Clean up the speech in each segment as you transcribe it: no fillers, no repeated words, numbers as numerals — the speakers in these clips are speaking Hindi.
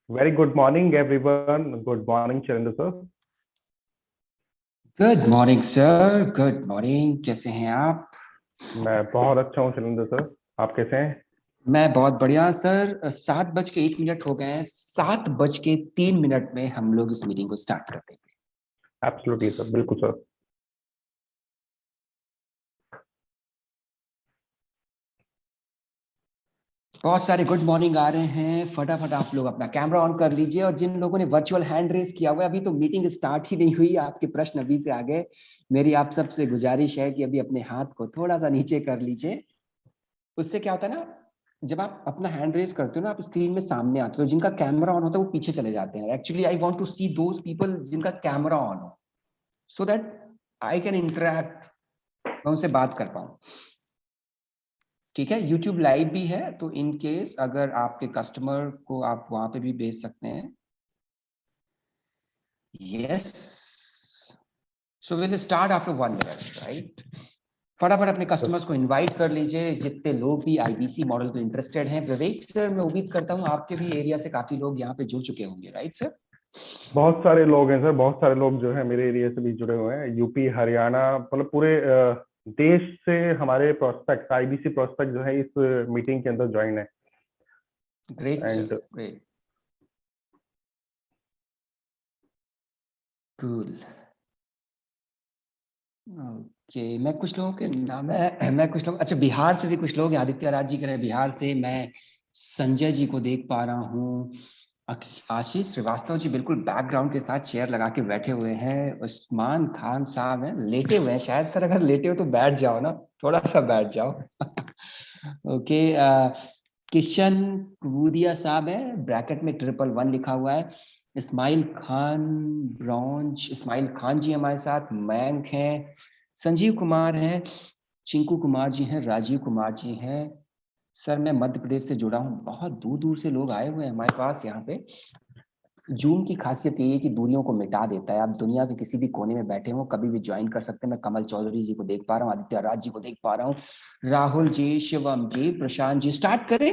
Very good morning, everyone. Good morning, Chirendra sir. Good morning sir, good morning. कैसे हैं आप? मैं बहुत अच्छा हूँ चरिंद्र सर। आप कैसे हैं? मैं बहुत बढ़िया सर। 7:01 हो गए हैं। 7:03 में हम लोग इस मीटिंग को स्टार्ट करते हैं। एब्सोल्युटली सर, बिल्कुल सर। बहुत सारे गुड मॉर्निंग आ रहे हैं। फटाफट आप लोग अपना कैमरा ऑन कर लीजिए। और जिन लोगों ने वर्चुअल हैंड रेस किया हुआ है, अभी तो मीटिंग स्टार्ट ही नहीं हुई, आपके प्रश्न अभी से आ गए। मेरी आप सबसे गुजारिश है कि अभी अपने हाथ को थोड़ा सा नीचे कर लीजिए। उससे क्या होता है ना, जब आप अपना हैंड रेज करते हो ना, आप स्क्रीन में सामने आते हो। जिनका कैमरा ऑन होता है वो पीछे चले जाते हैं। Actually I want to see those people जिनका कैमरा ऑन हो, so that I can interact, मैं उनसे बात कर पाऊं। ठीक है, यूट्यूब लाइव भी है, तो इन केस अगर आपके कस्टमर को आप वहां पे भी भेज सकते हैं। Yes, so will start after 1 minute, right? फटाफट अपने कस्टमर्स को इनवाइट कर लीजिए, जितने लोग भी आईबीसी मॉडल को इंटरेस्टेड हैं। विवेक सर, मैं उम्मीद करता हूँ आपके भी एरिया से काफी लोग यहाँ पे जुड़ चुके होंगे, राइट सर? बहुत सारे लोग हैं सर, बहुत सारे लोग जो है मेरे एरिया से भी जुड़े हुए हैं। यूपी, हरियाणा, मतलब पूरे देश से हमारे प्रोस्पेक्ट, आईबीसी प्रोस्पेक्ट जो है इस मीटिंग के अंदर ज्वाइन है। Great sir, and great, cool. Okay, मैं कुछ लोगों के नाम है, मैं कुछ लोग, अच्छा बिहार से भी कुछ लोग हैं। आदित्य राज जी कह रहे हैं बिहार से। मैं संजय जी को देख पा रहा हूँ। आशीष श्रीवास्तव जी बिल्कुल बैकग्राउंड के साथ चेयर लगा के बैठे हुए हैं। उस्मान खान साहब हैं, लेटे हुए हैं शायद। सर अगर लेटे हो तो बैठ जाओ ना, थोड़ा सा बैठ जाओ। ओके, किशन कबूदिया साहब है, ब्रैकेट में 111 लिखा हुआ है। इस्माइल खान ब्रॉन्ज, इस्माइल खान जी हमारे साथ। मयंक हैं, संजीव कुमार हैं, चिंकू कुमार जी हैं, राजीव कुमार जी हैं। सर मैं मध्य प्रदेश से जुड़ा हूँ। बहुत दूर दूर से लोग आए हुए हैं हमारे पास यहाँ पे। जूम की खासियत ये है कि दूरियों को मिटा देता है। आप दुनिया के किसी भी कोने में बैठे हो, कभी भी ज्वाइन कर सकते हैं। मैं कमल चौधरी जी को देख पा रहा हूँ, आदित्य राज जी को देख पा रहा हूँ, राहुल जी, शिवम जी, प्रशांत जी। स्टार्ट करें।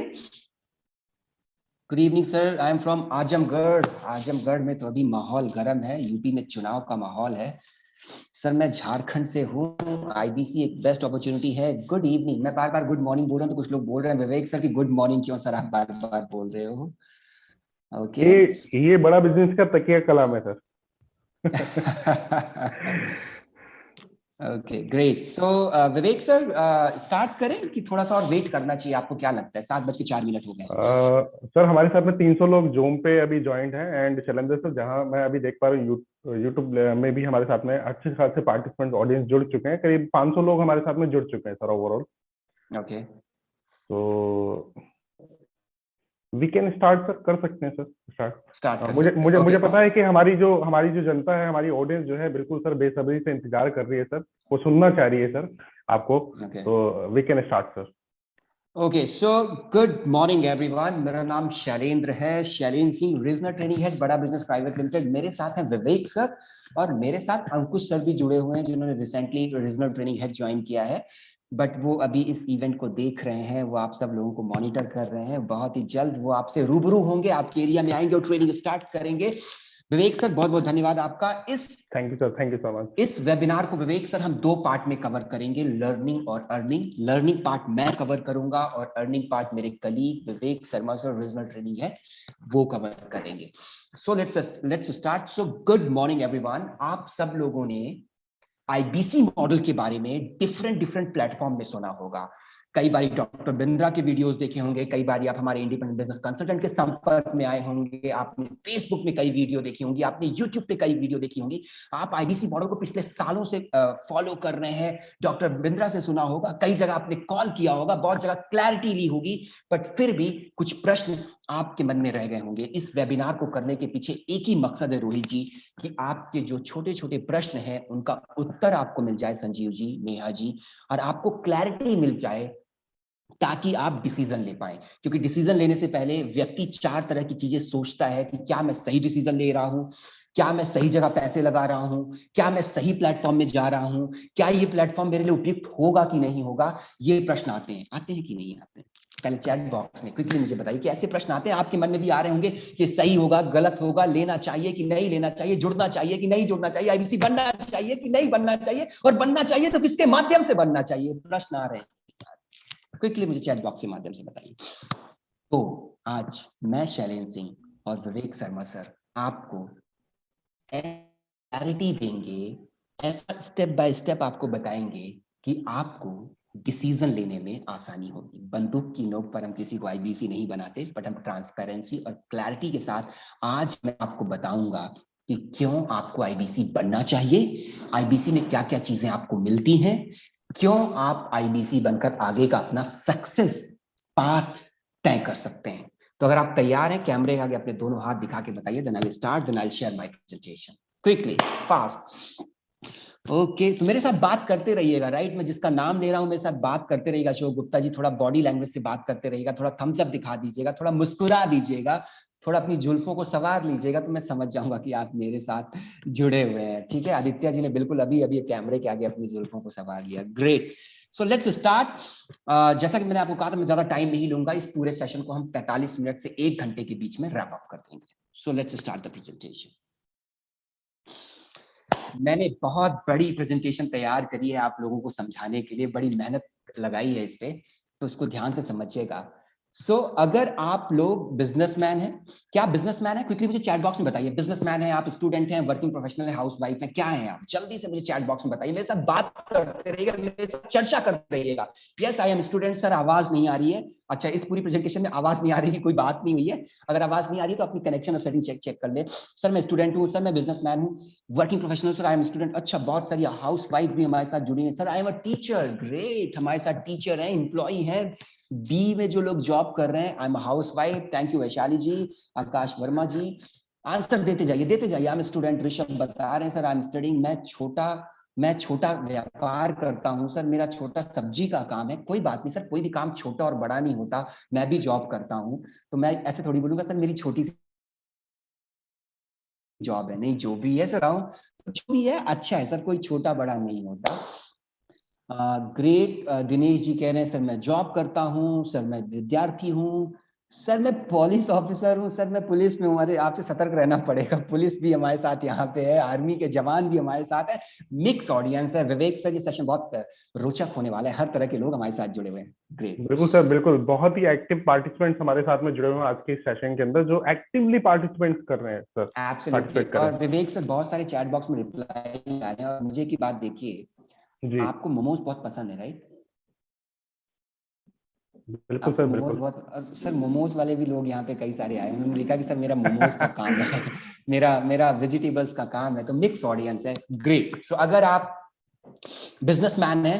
Good evening sir, I am from Azamgarh. Azamgarh में तो अभी माहौल गर्म है, यूपी में चुनाव का माहौल है। सर मैं झारखंड से हूँ। आईबीसी एक बेस्ट अपॉर्चुनिटी है। Good evening. मैं बार बार गुड मॉर्निंग बोल रहा हूँ तो कुछ लोग बोल रहे हैं विवेक सर की गुड मॉर्निंग क्यों सर आप बार बार बोल रहे हो? ओके। ये बड़ा बिजनेस का तकिया कलाम है sir. Okay great. So Vivek sir, start करें कि थोड़ा सा और वेट करना चाहिए? आपको क्या लगता है? 7:04 हो गए हैं। सर हमारे साथ में 300 लोग जूम पे अभी ज्वाइंट हैं। एंड चैलेंजर सर, जहां मैं अभी देख पा रहा हूँ यूट्यूब में भी हमारे साथ में अच्छे खासे पार्टिसिपेंट ऑडियंस जुड़ चुके हैं। करीब 500 लोग हमारे साथ में जुड़ चुके हैं सर ओवरऑल। ओके, तो वी कैन स्टार्ट सर, कर सकते हैं सर स्टार्ट स्टार्ट। कर मुझे सकते हैं। मुझे ओके मुझे पता है कि हमारी जो जनता है, हमारी ऑडियंस जो है बिल्कुल सर बेसब्री से इंतजार कर रही है सर। वो सुनना चाह रही है सर आपको। ओके तो we can start sir. Okay. So good morning everyone. मेरा नाम शैलेंद्र है, Shailendra Singh, regional training head, Bada business private limited. मेरे साथ हैं विवेक सर, और मेरे साथ अंकुश सर भी जुड़े हुए हैं, जिन्होंने recently regional training head join किया है। बट वो अभी इस इवेंट को देख रहे हैं, वो आप सब लोगों को मॉनिटर कर रहे हैं। बहुत ही जल्द वो आपसे रूबरू होंगे, आपके एरिया में आएंगे और ट्रेनिंग स्टार्ट करेंगे। विवेक सर बहुत बहुत धन्यवाद आपका। इस thank you sir, thank you so much. इस वेबिनार को विवेक सर हम 2 पार्ट में कवर करेंगे, लर्निंग और अर्निंग। लर्निंग पार्ट मैं कवर करूंगा और अर्निंग पार्ट मेरे कलीग विवेक शर्मा सर, रीजनल ट्रेनिंग है, वो कवर करेंगे। So let's start. So good morning everyone. आप सब लोगों ने आईबीसी मॉडल के बारे में डिफरेंट डिफरेंट प्लेटफॉर्म में सुना होगा। कई बार डॉक्टर बिंद्रा के वीडियोस देखे होंगे, कई बार आप हमारे इंडिपेंडेंट बिजनेस कंसल्टेंट के संपर्क में आए होंगे, आपने फेसबुक में कई वीडियो देखी होंगी, आपने यूट्यूब पे कई वीडियो देखी होंगी। आप आईबीसी मॉडल को पिछले सालों से फॉलो कर रहे हैं। डॉक्टर बिंद्रा से सुना होगा, कई जगह आपने कॉल किया होगा, बहुत जगह क्लैरिटी ली होगी, बट फिर भी कुछ प्रश्न आपके मन में रह गए होंगे। इस वेबिनार को करने के पीछे एक ही मकसद है रोहित जी, कि आपके जो छोटे छोटे प्रश्न हैं उनका उत्तर आपको मिल जाए, संजीव जी, नेहा जी, और आपको क्लैरिटी मिल जाए, ताकि आप डिसीजन ले पाए। क्योंकि डिसीजन लेने से पहले व्यक्ति 4 तरह की चीजें सोचता है, कि क्या मैं सही डिसीजन ले रहा हूं, क्या मैं सही जगह पैसे लगा रहा हूं, क्या मैं सही प्लेटफॉर्म में जा रहा हूं, क्या ये प्लेटफॉर्म मेरे लिए उपयुक्त होगा कि नहीं होगा। ये प्रश्न आते हैं कि नहीं आते? पहले चैट बॉक्स में क्विकली मुझे बताइए कि ऐसे प्रश्न आते हैं आपके मन में भी आ रहे होंगे कि सही होगा, गलत होगा, लेना चाहिए कि नहीं लेना चाहिए, जुड़ना चाहिए कि नहीं जुड़ना चाहिए, आईबीसी बनना चाहिए कि नहीं बनना चाहिए, और बनना चाहिए तो किसके माध्यम से बनना चाहिए, प्रश्न आ रहे हैं। क्विकली मुझे चैट बॉक्स के माध्यम से बताइए। तो आज मैं शैलेंद्र सिंह और विवेक शर्मा सर आपको क्लैरिटी देंगे, ऐसा स्टेप बाय स्टेप आपको बताएंगे कि आपको डिसीजन लेने में आसानी होगी। बंदूक की नोक पर हम किसी को आईबीसी नहीं बनाते, बट हम ट्रांसपेरेंसी और क्लैरिटी के साथ आज मैं आपको बताऊंगा कि क्यों आपको आईबीसी बनना चाहिए, आईबीसी में क्या क्या चीजें आपको मिलती हैं, क्यों आप आईबीसी बनकर आगे का अपना सक्सेस पाथ तय कर सकते हैं। तो अगर आप तैयार हैं, कैमरे के आगे अपने दोनों हाथ दिखा के बताइए, then I will start, then I will share my presentation quickly fast. Okay, तो मेरे साथ बात करते रहिएगा, राइट? मैं जिसका नाम ले रहा हूं मेरे साथ बात करते रहिएगा। अशोक गुप्ता जी, थोड़ा बॉडी लैंग्वेज से बात करते रहिएगा, थोड़ा थम्स अप दिखा दीजिएगा, थोड़ा मुस्कुरा दीजिएगा, थोड़ा अपनी जुल्फों को संवार लीजिएगा, तो मैं समझ जाऊंगा कि आप मेरे साथ जुड़े हुए हैं। ठीक है, आदित्य जी ने बिल्कुल अभी अभी कैमरे के आगे अपनी जुल्फों को संवार लिया। Great, so let's start. जैसा कि मैंने आपको कहा था, मैं ज्यादा टाइम नहीं लूंगा, इस पूरे सेशन को हम 45 मिनट से 1 घंटे के बीच में रैप अप कर देंगे। So let's start the presentation. मैंने बहुत बड़ी प्रेजेंटेशन तैयार करी है आप लोगों को समझाने के लिए, बड़ी मेहनत लगाई है इस पे, तो इसको ध्यान से समझिएगा। अगर आप लोग बिजनेसमैन हैं, क्या बिजनेसमैन है? क्विकली मुझे चैट बॉक्स में बताइए। बिजनेसमैन है आप, स्टूडेंट हैं, वर्किंग प्रोफेशनल है, हाउस वाइफ है, क्या है आप? जल्दी से मुझे चैट बॉक्स में बताइए, मेरे साथ बात करते रहिएगा, मेरे साथ चर्चा करते रहिएगा। Yes I am student sir, आवाज नहीं आ रही है। अच्छा, इस पूरी प्रेजेंटेशन में आवाज नहीं आ रही है, कोई बात नहीं हुई है। अगर आवाज नहीं आ रही है तो अपनी कनेक्शन और सेटिंग चेक कर ले। सर मैं स्टूडेंट हूँ, सर मैं बिजनेसमैन हूँ, working professional sir, I am student. अच्छा, बहुत सारी हाउस वाइफ भी हमारे साथ जुड़ी है। Sir I am a teacher, great, हमारे साथ टीचर हैं, एम्प्लॉई हैं, बी में जो लोग जॉब कर रहे हैं, I am housewife. Thank you Vaishali ji, Akash Verma ji, answer देते जाइए। आई एम स्टूडेंट, ऋषभ बता रहे हैं सर आई एम स्टडिंग, मैं छोटा व्यापार करता हूं सर, मेरा छोटा सब्जी का काम है। कोई बात नहीं सर, कोई भी काम छोटा और बड़ा नहीं होता, मैं भी जॉब करता हूं, तो मैं ऐसे थोड़ी बोलूंगा सर मेरी छोटी सी जॉब है। नहीं, जो भी है सर, जो भी है अच्छा है सर, कोई छोटा बड़ा नहीं होता। ग्रेट, दिनेश जी कह रहे हैं सर मैं जॉब करता हूं, सर मैं विद्यार्थी हूं, सर मैं पुलिस ऑफिसर हूं, सर मैं पुलिस में हूं। अरे आपसे सतर्क रहना पड़ेगा, पुलिस भी हमारे साथ यहाँ पे है, आर्मी के जवान भी हमारे साथ है, मिक्स ऑडियंस है। विवेक सर, ये सेशन बहुत रोचक होने वाला है, हर तरह के लोग हमारे साथ जुड़े हुए हैं। ग्रेट, बिल्कुल सर, बिल्कुल। बहुत ही एक्टिव पार्टिसिपेंट्स हमारे साथ में जुड़े हुए हैं आज के इस सेशन के अंदर, जो एक्टिवली पार्टिसिपेंट्स कर रहे हैं सर, एब्सोल्युटली। पार्टिसिपेट कर रहे और विवेक सर, बहुत सारे चैट बॉक्स में रिप्लाई आ रहे हैं, और मुझे की बात देखिए, हैं जी। आपको मोमोज बहुत पसंद है, राइट? बिल्कुल आपको सर, मोमोज बिल्कुल। बहुत, सर मोमोज वाले भी लोग यहाँ पे कई सारे आए, उन्होंने लिखा कि सर मेरा मोमोज का काम है मेरा वेजिटेबल्स का काम है, तो मिक्स ऑडियंस है। ग्रेट, सो अगर आप बिजनेसमैन है,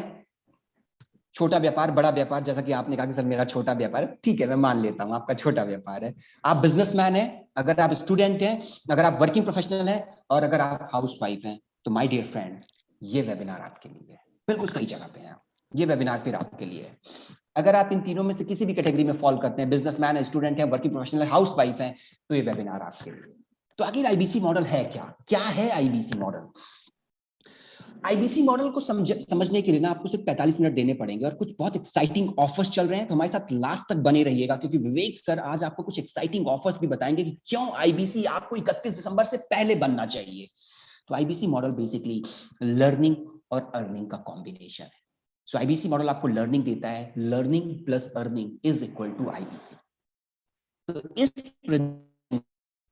छोटा व्यापार बड़ा व्यापार, जैसा कि आपने कहा कि सर मेरा छोटा व्यापार है, ठीक है, मैं मान लेता हूं आपका छोटा व्यापार है। आप बिजनेसमैन है, अगर आप स्टूडेंट हैं, अगर आप वर्किंग प्रोफेशनल हैं, और अगर आप हाउस वाइफ हैं, तो माय डियर फ्रेंड, ये वेबिनार आपके लिए है। बिल्कुल सही जगह पे हैं आप, ये वेबिनार फिर आपके लिए है। अगर आप इन तीनों में से किसी भी कैटेगरी में फॉल करते हैं, बिजनेसमैन है, स्टूडेंट है, वर्किंग प्रोफेशनल है, हाउस वाइफ है, तो ये वेबिनार आपके लिए। तो आखिर आईबीसी मॉडल है क्या? क्या है आईबीसी मॉडल? आईबीसी मॉडल को समझने के लिए ना आपको सिर्फ 45 मिनट देने पड़ेंगे, और कुछ बहुत एक्साइटिंग ऑफर्स चल रहे हैं, तो हमारे साथ लास्ट तक बने रहिएगा, क्योंकि विवेक सर आज आपको कुछ एक्साइटिंग ऑफर्स भी बताएंगे कि क्यों आईबीसी आपको 31 दिसंबर से पहले बनना चाहिए। तो आईबीसी मॉडल बेसिकली लर्निंग और अर्निंग का कॉम्बिनेशन है। सो आईबीसी मॉडल आपको लर्निंग देता है, learning plus earning is equal to IBC. तो इस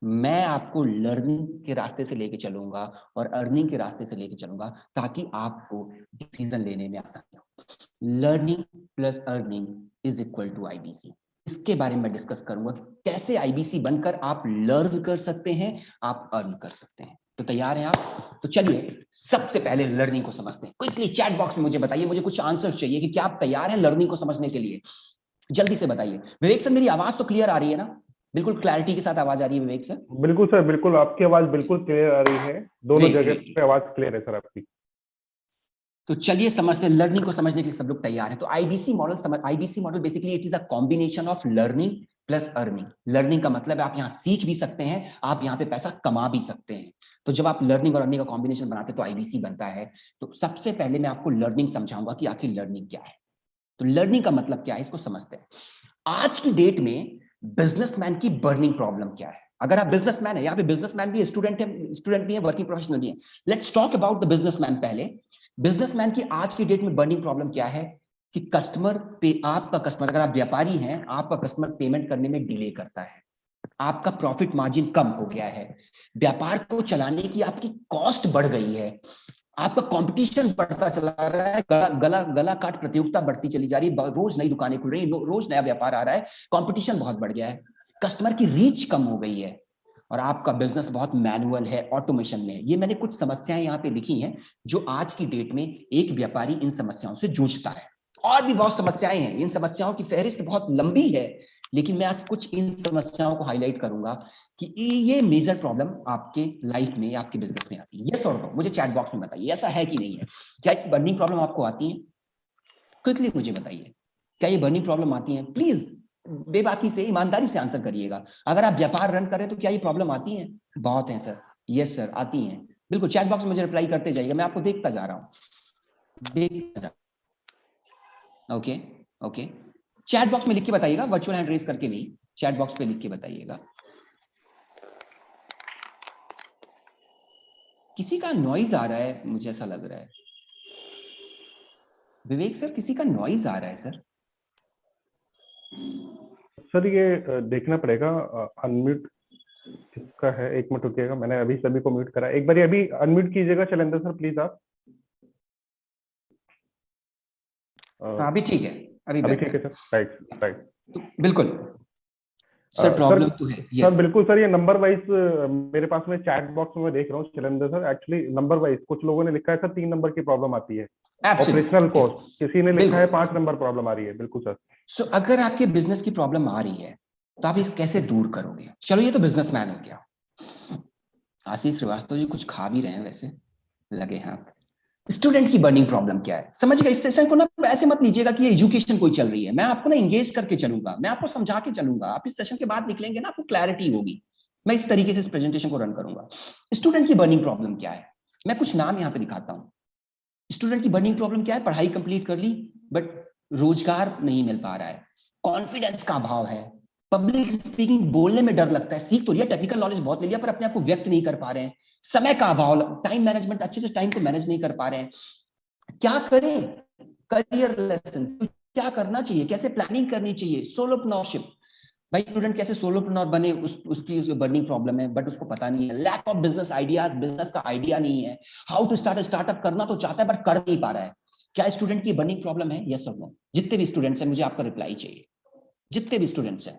मैं आपको लर्निंग के रास्ते से लेके चलूंगा और अर्निंग के रास्ते से लेके चलूंगा, ताकि आपको डिसीजन लेने में आसानी हो। Learning plus earning is equal to IBC. इसके बारे में डिस्कस करूंगा कि कैसे आईबीसी बनकर आप लर्न कर सकते हैं, आप अर्न कर सकते हैं। तो तैयार हैं आप? तो चलिए सबसे पहले लर्निंग को समझते हैं। क्विकली चैट बॉक्स में मुझे बताइए, मुझे कुछ आंसर चाहिए कि क्या आप तैयार हैं लर्निंग को समझने के लिए। जल्दी से बताइए। विवेक सर, मेरी आवाज तो क्लियर आ रही है ना? बिल्कुल क्लैरिटी के साथ आवाज आ रही है विवेक सर? बिल्कुल सर, बिल्कुल, आपकी आवाज बिल्कुल क्लियर आ रही है, दोनों ग्रेट जगह ग्रेट। पे आवाज क्लियर है सर आपकी। तो चलिए समझते हैं, लर्निंग को समझने के लिए सब लोग तैयार हैं। तो IBC model basically it is a combination of learning plus earning. Learning का मतलब है आप यहाँ सीख भी सकते हैं, आप यहाँ पे पैसा कमा भी सकते हैं। तो जब आप लर्निंग और अर्निंग का कॉम्बिनेशन बनाते हैं तो आईबीसी बनता है। तो सबसे पहले मैं आपको लर्निंग समझाऊंगा कि आखिर लर्निंग क्या है। तो लर्निंग का मतलब क्या है इसको समझते हैं। आज की डेट में बिजनेसमैन की बर्निंग प्रॉब्लम क्या है? अगर आप बिजनेसमैन है, यहाँ पे बिजनेसमैन भी है, स्टूडेंट भी है, वर्किंग प्रोफेशनल भी है। Let's talk about the businessman पहले। बिजनेसमैन की आज की डेट में बर्निंग प्रॉब्लम क्या है कि कस्टमर पे, आपका कस्टमर, अगर आप व्यापारी हैं, आपका कस्टमर पेमेंट करने में डिले करता है, आपका प्रॉफिट मार्जिन कम हो गया है, व्यापार को चलाने की आपकी कॉस्ट बढ़ गई है, आपका कंपटीशन बढ़ता चला रहा है, गला गला गला काट प्रतियोगिता बढ़ती चली जा रही है, रोज नई दुकानें खुल रही हैं, रोज नया व्यापार आ रहा है, कंपटीशन बहुत बढ़ गया है, कस्टमर की रीच कम हो गई है, और आपका बिजनेस बहुत मैनुअल है, ऑटोमेशन में है। ये मैंने कुछ समस्याएं यहाँ पे लिखी हैं जो आज की डेट में एक व्यापारी इन समस्याओं से जूझता है। और भी बहुत समस्याएं हैं, इन समस्याओं की फहरिस्त बहुत लंबी है, लेकिन मैं आज कुछ इन समस्याओं को हाईलाइट करूंगा कि ये मेजर प्रॉब्लम आपके लाइफ में, आपके बिजनेस में आती है। यस और नो, मुझे चैट बॉक्स में बताइए ऐसा है कि नहीं है। क्या बर्निंग प्रॉब्लम आपको आती है? क्विकली मुझे बताइए, क्या ये बर्निंग प्रॉब्लम आती है? प्लीज बेबाकी से, ईमानदारी से आंसर करिएगा। अगर आप व्यापार रन करें तो क्या ये प्रॉब्लम आती है? बहुत है सर। यस सर, आती है। बिल्कुल, चैट बॉक्स में मुझे रिप्लाई करते जाइएगा, मैं आपको देखता जा रहा हूँ, देखता जा। ओके ओके, चैट बॉक्स में लिख के बताइएगा, वर्चुअल हैंड रेज करके नहीं, चैट बॉक्स पे लिख के बताइएगा। किसी का नॉइज आ रहा है, मुझे ऐसा लग रहा है। विवेक सर, किसी का नॉइज आ रहा है सर। सर ये देखना पड़ेगा अनम्यूट किसका है। एक मिनट रुकिएगा, मैंने अभी सभी को म्यूट करा। एक बार अभी अनम्यूट कीजिएगा शैलेंद्र सर प्लीज आप। अभी ठीक है, अभी अभी ठीक बेहतर। है सर। Right right. तो बिल्कुल सर, सर प्रॉब्लम तो है। सर यस, बिल्कुल सर, ये नंबर वाइज मेरे पास में चैट बॉक्स में मैं देख रहा हूँ Shailendra sir, actually number wise कुछ लोगों ने लिखा है सर 3 नंबर की प्रॉब्लम आती है। ऑपरेशनल एब्सोल्युटली, कॉस्ट किसी ने लिखा है बिल्कुल। 5 नंबर प्रॉब्लम आ रही है। बिल्कुल सर। सो अगर आपके बिजनेस की प्रॉब्लम आ रही है तो आप इस कैसे दूर करोगे? चलो ये तो बिजनेसमैन हो गया। आशीष श्रीवास्तव जी कुछ खा भी रहे हैं वैसे, लगे हाथ। स्टूडेंट की बर्निंग प्रॉब्लम क्या है? समझिएगा, इस सेशन को ना ऐसे मत लीजिएगा कि ये एजुकेशन कोई चल रही है। मैं आपको ना इंगेज करके चलूंगा, मैं आपको समझा के चलूंगा। आप इस सेशन के बाद निकलेंगे ना, आपको क्लैरिटी होगी। मैं इस तरीके से इस प्रेजेंटेशन को रन करूंगा। स्टूडेंट की बर्निंग प्रॉब्लम क्या है? मैं कुछ नाम यहाँ पे दिखाता हूँ। स्टूडेंट की बर्निंग प्रॉब्लम क्या है? पढ़ाई कंप्लीट कर ली बट रोजगार नहीं मिल पा रहा है, कॉन्फिडेंस का अभाव है, पब्लिक स्पीकिंग बोलने में डर लगता है, सीख तो लिया, टेक्निकल नॉलेज बहुत ले लिया, पर अपने आप को व्यक्त नहीं कर पा रहे हैं, समय का अभाव, टाइम मैनेजमेंट, अच्छे से टाइम को मैनेज नहीं कर पा रहे हैं। क्या करें? करियर लेसन, क्या करना चाहिए, कैसे प्लानिंग करनी चाहिए, सोलोप्रेन्योरशिप। भाई स्टूडेंट कैसे सोलोप्रेन्योर बने, उसकी बर्निंग प्रॉब्लम है, बट उसको पता नहीं है। Lack of business ideas, business का आइडिया नहीं है। हाउ टू स्टार्ट स्टार्टअप, करना तो चाहता है बट कर नहीं पा रहा है। क्या स्टूडेंट की बर्निंग प्रॉब्लम है? यस और नो? जितने भी स्टूडेंट्स हैं, मुझे आपका रिप्लाई चाहिए। जितने भी स्टूडेंट्स हैं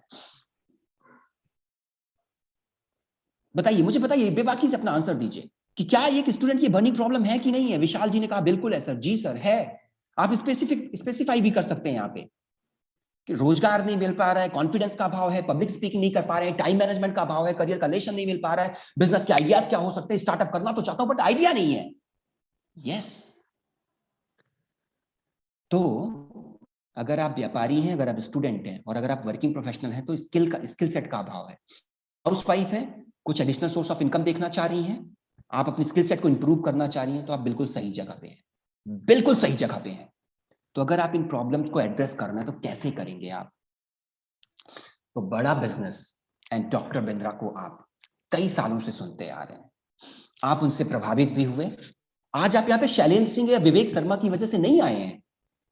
बताइए, मुझे बताइए, बेबाकी से अपना आंसर दीजिए कि क्या एक स्टूडेंट की बर्निंग प्रॉब्लम है कि नहीं है। विशाल जी ने कहा बिल्कुल है सर। जी सर, है। आप स्पेसिफाई भी कर सकते हैं यहाँ पे कि रोजगार नहीं मिल पा रहा है, कॉन्फिडेंस का अभाव है, पब्लिक स्पीकिंग नहीं कर पा रहे हैं, टाइम मैनेजमेंट का अभाव है, करियर का लेशन नहीं मिल पा रहा है, बिजनेस के आइडियाज क्या हो सकते हैं, स्टार्टअप करना तो चाहता हूं बट आइडिया नहीं है। यस। तो अगर आप व्यापारी हैं, अगर आप स्टूडेंट हैं, और अगर आप वर्किंग प्रोफेशनल हैं, तो स्किल सेट का अभाव है। हाउस वाइफ है, कुछ एडिशनल सोर्स ऑफ इनकम देखना चाह रही हैं, आप अपनी स्किल सेट को इंप्रूव करना चाह रही हैं, तो आप बिल्कुल सही जगह पे हैं, बिल्कुल सही जगह पे हैं। तो अगर आप इन प्रॉब्लम्स को एड्रेस करना है तो कैसे करेंगे आप? तो बड़ा बिजनेस एंड डॉक्टर बिंद्रा को आप कई सालों से सुनते आ रहे हैं, आप उनसे प्रभावित भी हुए। आज आप यहाँ पे शैलेंद्र सिंह या विवेक शर्मा की वजह से नहीं आए हैं,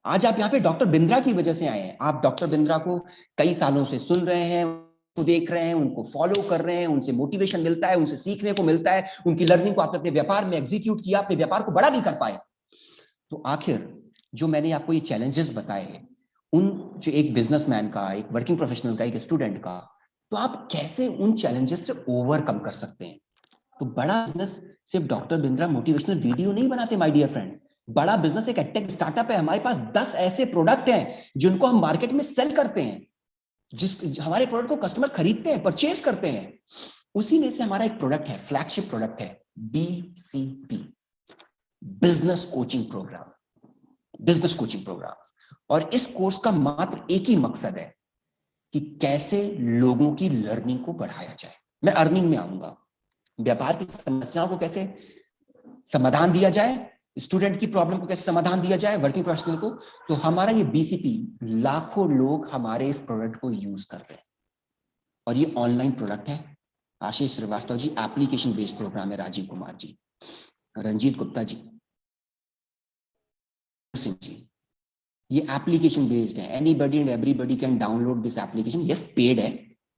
आज आप यहाँ पे डॉक्टर बिंद्रा की वजह से आए हैं। आप डॉक्टर बिंद्रा को कई सालों से सुन रहे हैं, उनको देख रहे हैं, उनको फॉलो कर रहे हैं, उनसे मोटिवेशन मिलता है, उनसे सीखने को मिलता है, उनकी लर्निंग को आपने अपने व्यापार में एग्जीक्यूट किया, अपने व्यापार को बड़ा भी कर पाए। तो आखिर जो मैंने आपको ये चैलेंजेस बताए, उन जो एक बिजनेसमैन का, एक वर्किंग प्रोफेशनल का, एक स्टूडेंट का, तो आप कैसे उन चैलेंजेस से ओवरकम कर सकते हैं? तो बड़ा बिजनेस सिर्फ डॉक्टर बिंद्रा मोटिवेशनल वीडियो नहीं बनाते माय डियर फ्रेंड। बड़ा बिजनेस एक एडटेक स्टार्टअप है। हमारे पास 10 ऐसे प्रोडक्ट हैं जिनको हम मार्केट में सेल करते हैं, जिस हमारे प्रोडक्ट को कस्टमर खरीदते हैं, परचेज करते हैं। उसी में से हमारा एक प्रोडक्ट है, फ्लैगशिप प्रोडक्ट है, BCP, business coaching programme. Business coaching programme. और इस कोर्स का मात्र एक ही मकसद है कि कैसे लोगों की लर्निंग को बढ़ाया जाए। मैं अर्निंग में आऊंगा, व्यापार की समस्याओं को कैसे समाधान दिया जाए, स्टूडेंट की प्रॉब्लम को कैसे समाधान दिया जाए वर्किंग प्रोफेशनल को, तो हमारा ये बीसीपी लाखों लोग हमारे इस प्रोडक्ट को यूज कर रहे हैं और ये ऑनलाइन प्रोडक्ट है। आशीष Srivastava ji, application based programme है, राजीव कुमार जी, रंजीत गुप्ता जी, सिंह जी, ये एप्लीकेशन बेस्ड है। Anybody and everybody can download this application. Yes, paid है,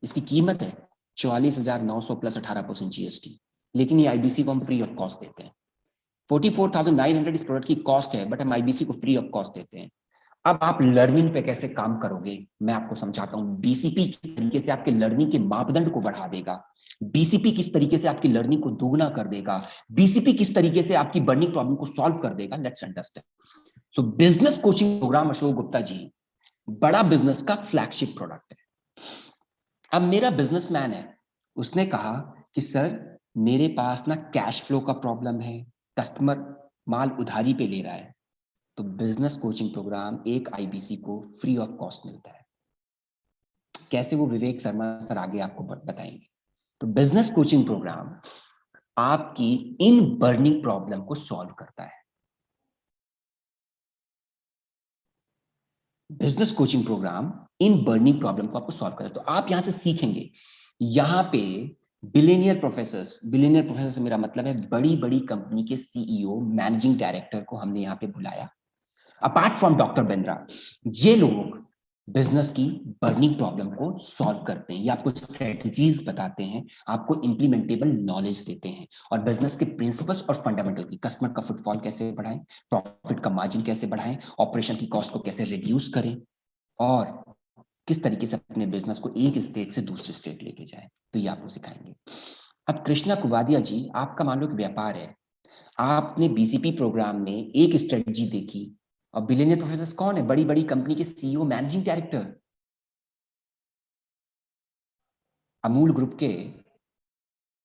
इसकी कीमत है 44,900 प्लस 18% जीएसटी, लेकिन ये आईबीसी को हम फ्री ऑफ कॉस्ट देते हैं। 44,900 इस प्रोडक्ट की कॉस्ट है, बट हम आईबीसी को फ्री ऑफ कॉस्ट देते हैं। अब आप लर्निंग पे कैसे काम करोगे मैं आपको समझाता हूं। बीसीपी किस तरीके से आपके लर्निंग के मापदंड को बढ़ा देगा, बीसीपी किस तरीके से आपकी लर्निंग को दोगुना कर देगा, बीसीपी किस तरीके से आपकी बर्निंग प्रॉब्लम को सॉल्व कर देगा। Let's understand. So business coaching program Ashok Gupta ji बड़ा बिजनेस का फ्लैगशिप प्रोडक्ट है। अब मेरा बिजनेसमैन है, उसने कहा कि सर मेरे पास ना कैश फ्लो का प्रॉब्लम है, कस्टमर माल उधारी पे ले रहा है, तो बिजनेस कोचिंग प्रोग्राम एक आईबीसी को फ्री ऑफ कॉस्ट मिलता है। कैसे, वो विवेक शर्मा सर आगे आपको बताएंगे। तो बिजनेस कोचिंग प्रोग्राम आपकी इन बर्निंग प्रॉब्लम को सॉल्व करता है। बिजनेस कोचिंग प्रोग्राम इन बर्निंग प्रॉब्लम को आपको सॉल्व करता है। तो आप यहां से सीखेंगे, यहां पे बिलियनियर प्रोफेसर से मेरा मतलब है बड़ी बड़ी कंपनी के सीईओ, मैनेजिंग डायरेक्टर को हमने यहाँ पे बुलाया। अपार्ट फ्रॉम डॉक्टर बिंद्रा, ये लोग बिजनेस की बर्निंग प्रॉब्लम को सॉल्व करते हैं, ये आपको स्ट्रेटजीज बताते हैं, आपको इंप्लीमेंटेबल नॉलेज देते हैं, और बिजनेस के प्रिंसिपल्स और फंडामेंटल की, कस्टमर का फुटफॉल कैसे बढ़ाएं, प्रॉफिट का मार्जिन कैसे बढ़ाएं, ऑपरेशन की कॉस्ट को कैसे रिड्यूस करें, और किस तरीके से अपने बिजनेस को एक स्टेट से दूसरे स्टेट लेके जाए, तो ये आपको सिखाएंगे। अब कृष्णा कुबादिया जी, आपका मान लो कि व्यापार है, आपने बीसीपी प्रोग्राम में एक स्ट्रेटजी देखी, और बिलियनियर प्रोफेसर कौन है, बड़ी बड़ी कंपनी के CEO, managing director, Amul group के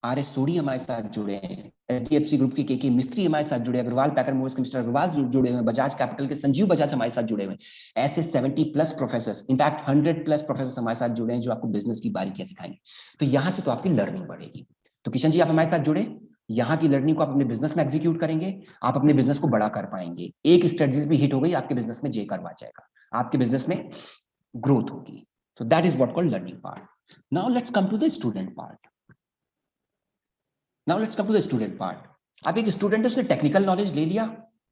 आर एस सोडी हमारे साथ जुड़े हैं, एचडीएफसी ग्रुप के मिस्त्री हमारे साथ जुड़े, अग्रवाल पैकर मूवर्स के मिस्टर अग्रवाल जुड़े हुए हैं, बजाज कैपिटल के संजीव बजाज हमारे साथ जुड़े हुए हैं। ऐसे 70 plus professor, in fact 100 plus professor हमारे साथ जुड़े हैं, जो आपको बिजनेस की बारीकियां सिखाएंगे। तो यहां से तो आपकी लर्निंग बढ़ेगी। तो किशन जी, आप हमारे साथ जुड़े, यहाँ की लर्निंग को आप अपने बिजनेस में एग्जीक्यूट करेंगे, आप अपने बिजनेस को बड़ा कर पाएंगे। एक स्ट्रेटजी भी हिट हो गई, आपके बिजनेस में जे करवा जाएगा, आपके बिजनेस में ग्रोथ होगी। So that is what called learning part. Now let's come to the student part. अब एक स्टूडेंट है, उसने टेक्निकल नॉलेज ले लिया,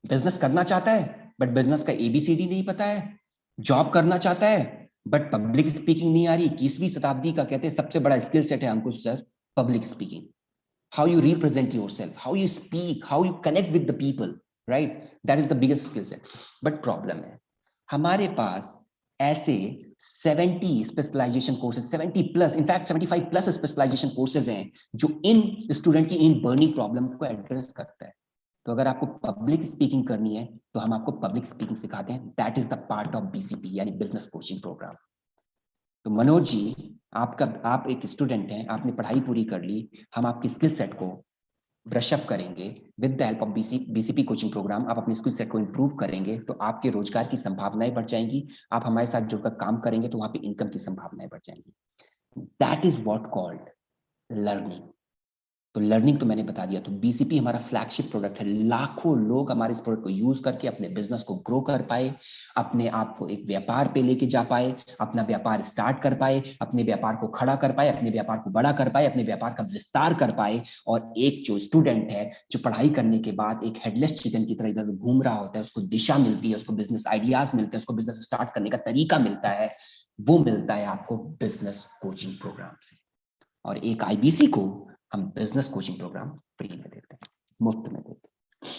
बिजनेस करना चाहता है, बट बिजनेस का एबीसीडी नहीं पता है, जॉब करना चाहता है, बट पब्लिक स्पीकिंग नहीं आ रही। 21वीं शताब्दी का कहते हैं सबसे बड़ा स्किल सेट है Ankush sir, public speaking. How you represent yourself, how you speak, how you connect with the people, right? That is the biggest skill set. But problem है, हमारे पास ऐसे 70 specialisation courses, 70 plus, in fact 75 plus specialisation courses हैं जो इन स्टूडेंट की इन बर्निंग प्रॉब्लम को एड्रेस करता है। तो अगर आपको पब्लिक स्पीकिंग करनी है तो हम आपको पब्लिक स्पीकिंग सिखाते हैं। That is the part of BCP, यानी बिजनेस कोचिंग प्रोग्राम। तो मनोज जी, आप एक स्टूडेंट हैं, आपने पढ़ाई पूरी कर ली, हम आपके स्किल सेट को ब्रश अप करेंगे with the help of BCP coaching programme. आप अपने स्किल सेट को इंप्रूव करेंगे तो आपके रोजगार की संभावनाएं बढ़ जाएंगी। आप हमारे साथ जुड़कर काम करेंगे तो वहां पे इनकम की संभावनाएं बढ़ जाएंगी। That is what called learning. तो लर्निंग तो मैंने बता दिया। तो बीसीपी हमारा फ्लैगशिप प्रोडक्ट है, लाखों लोग हमारे इस प्रोडक्ट को यूज करके अपने बिजनेस को ग्रो कर पाए, अपने आप को एक व्यापार पे लेके जा पाए, अपना व्यापार स्टार्ट कर पाए, अपने व्यापार को खड़ा कर पाए, अपने व्यापार को बड़ा कर पाए, अपने व्यापार का विस्तार कर पाए। और एक जो स्टूडेंट है जो पढ़ाई करने के बाद एक हेडलेस चिकन की तरह इधर घूम रहा होता है, उसको दिशा मिलती है, उसको बिजनेस आइडियाज मिलते हैं, उसको बिजनेस स्टार्ट करने का तरीका मिलता है, वो मिलता है आपको बिजनेस कोचिंग प्रोग्राम से। और एक आईबीसी को हम बिजनेस कोचिंग प्रोग्राम फ्री में देते हैं, मुफ्त में देते हैं।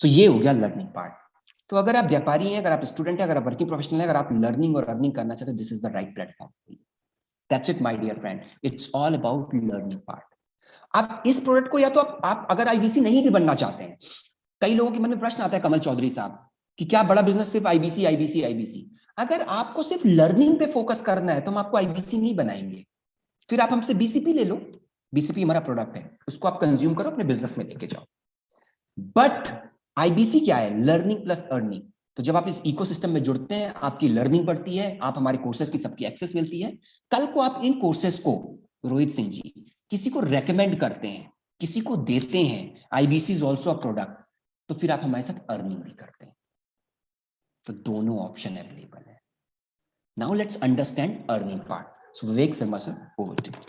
तो ये हो गया लर्निंग पार्ट। तो अगर आप व्यापारी हैं, अगर आप स्टूडेंट हैं, अगर आप वर्किंग प्रोफेशनल हैं, अगर आप लर्निंग और अर्निंग करना चाहते हो, this is the right platform. That's it my dear friend, it's all about learning part. आप इस प्रोडक्ट को, या तो आप अगर आईबीसी नहीं भी बनना चाहते हैं, कई लोगों के मन में प्रश्न आता है कमल चौधरी साहब कि क्या बड़ा बिजनेस सिर्फ आईबीसी आईबीसी आईबीसी। अगर आपको सिर्फ लर्निंग पे फोकस करना है तो हम आपको आईबीसी नहीं बनाएंगे, फिर आप हमसे बीसीपी ले लो। बीसीपी हमारा प्रोडक्ट है, उसको आप कंज्यूम करो, अपने बिजनेस में लेके जाओ। बट आईबीसी क्या है? Learning plus earning. तो जब आप इस इकोसिस्टम में जुड़ते हैं, आपकी लर्निंग बढ़ती है, आप हमारे कोर्सेज की सबकी एक्सेस मिलती है। कल को आप इन कोर्सेज को, रोहित सिंह जी, किसी को रेकमेंड करते हैं, किसी को देते हैं, IBC is also a product, तो फिर आप हमारे साथ अर्निंग भी करते हैं। तो दोनों ऑप्शन अवेलेबल है। Now let's understand earning part. So Vivek Sharma sir, over to you.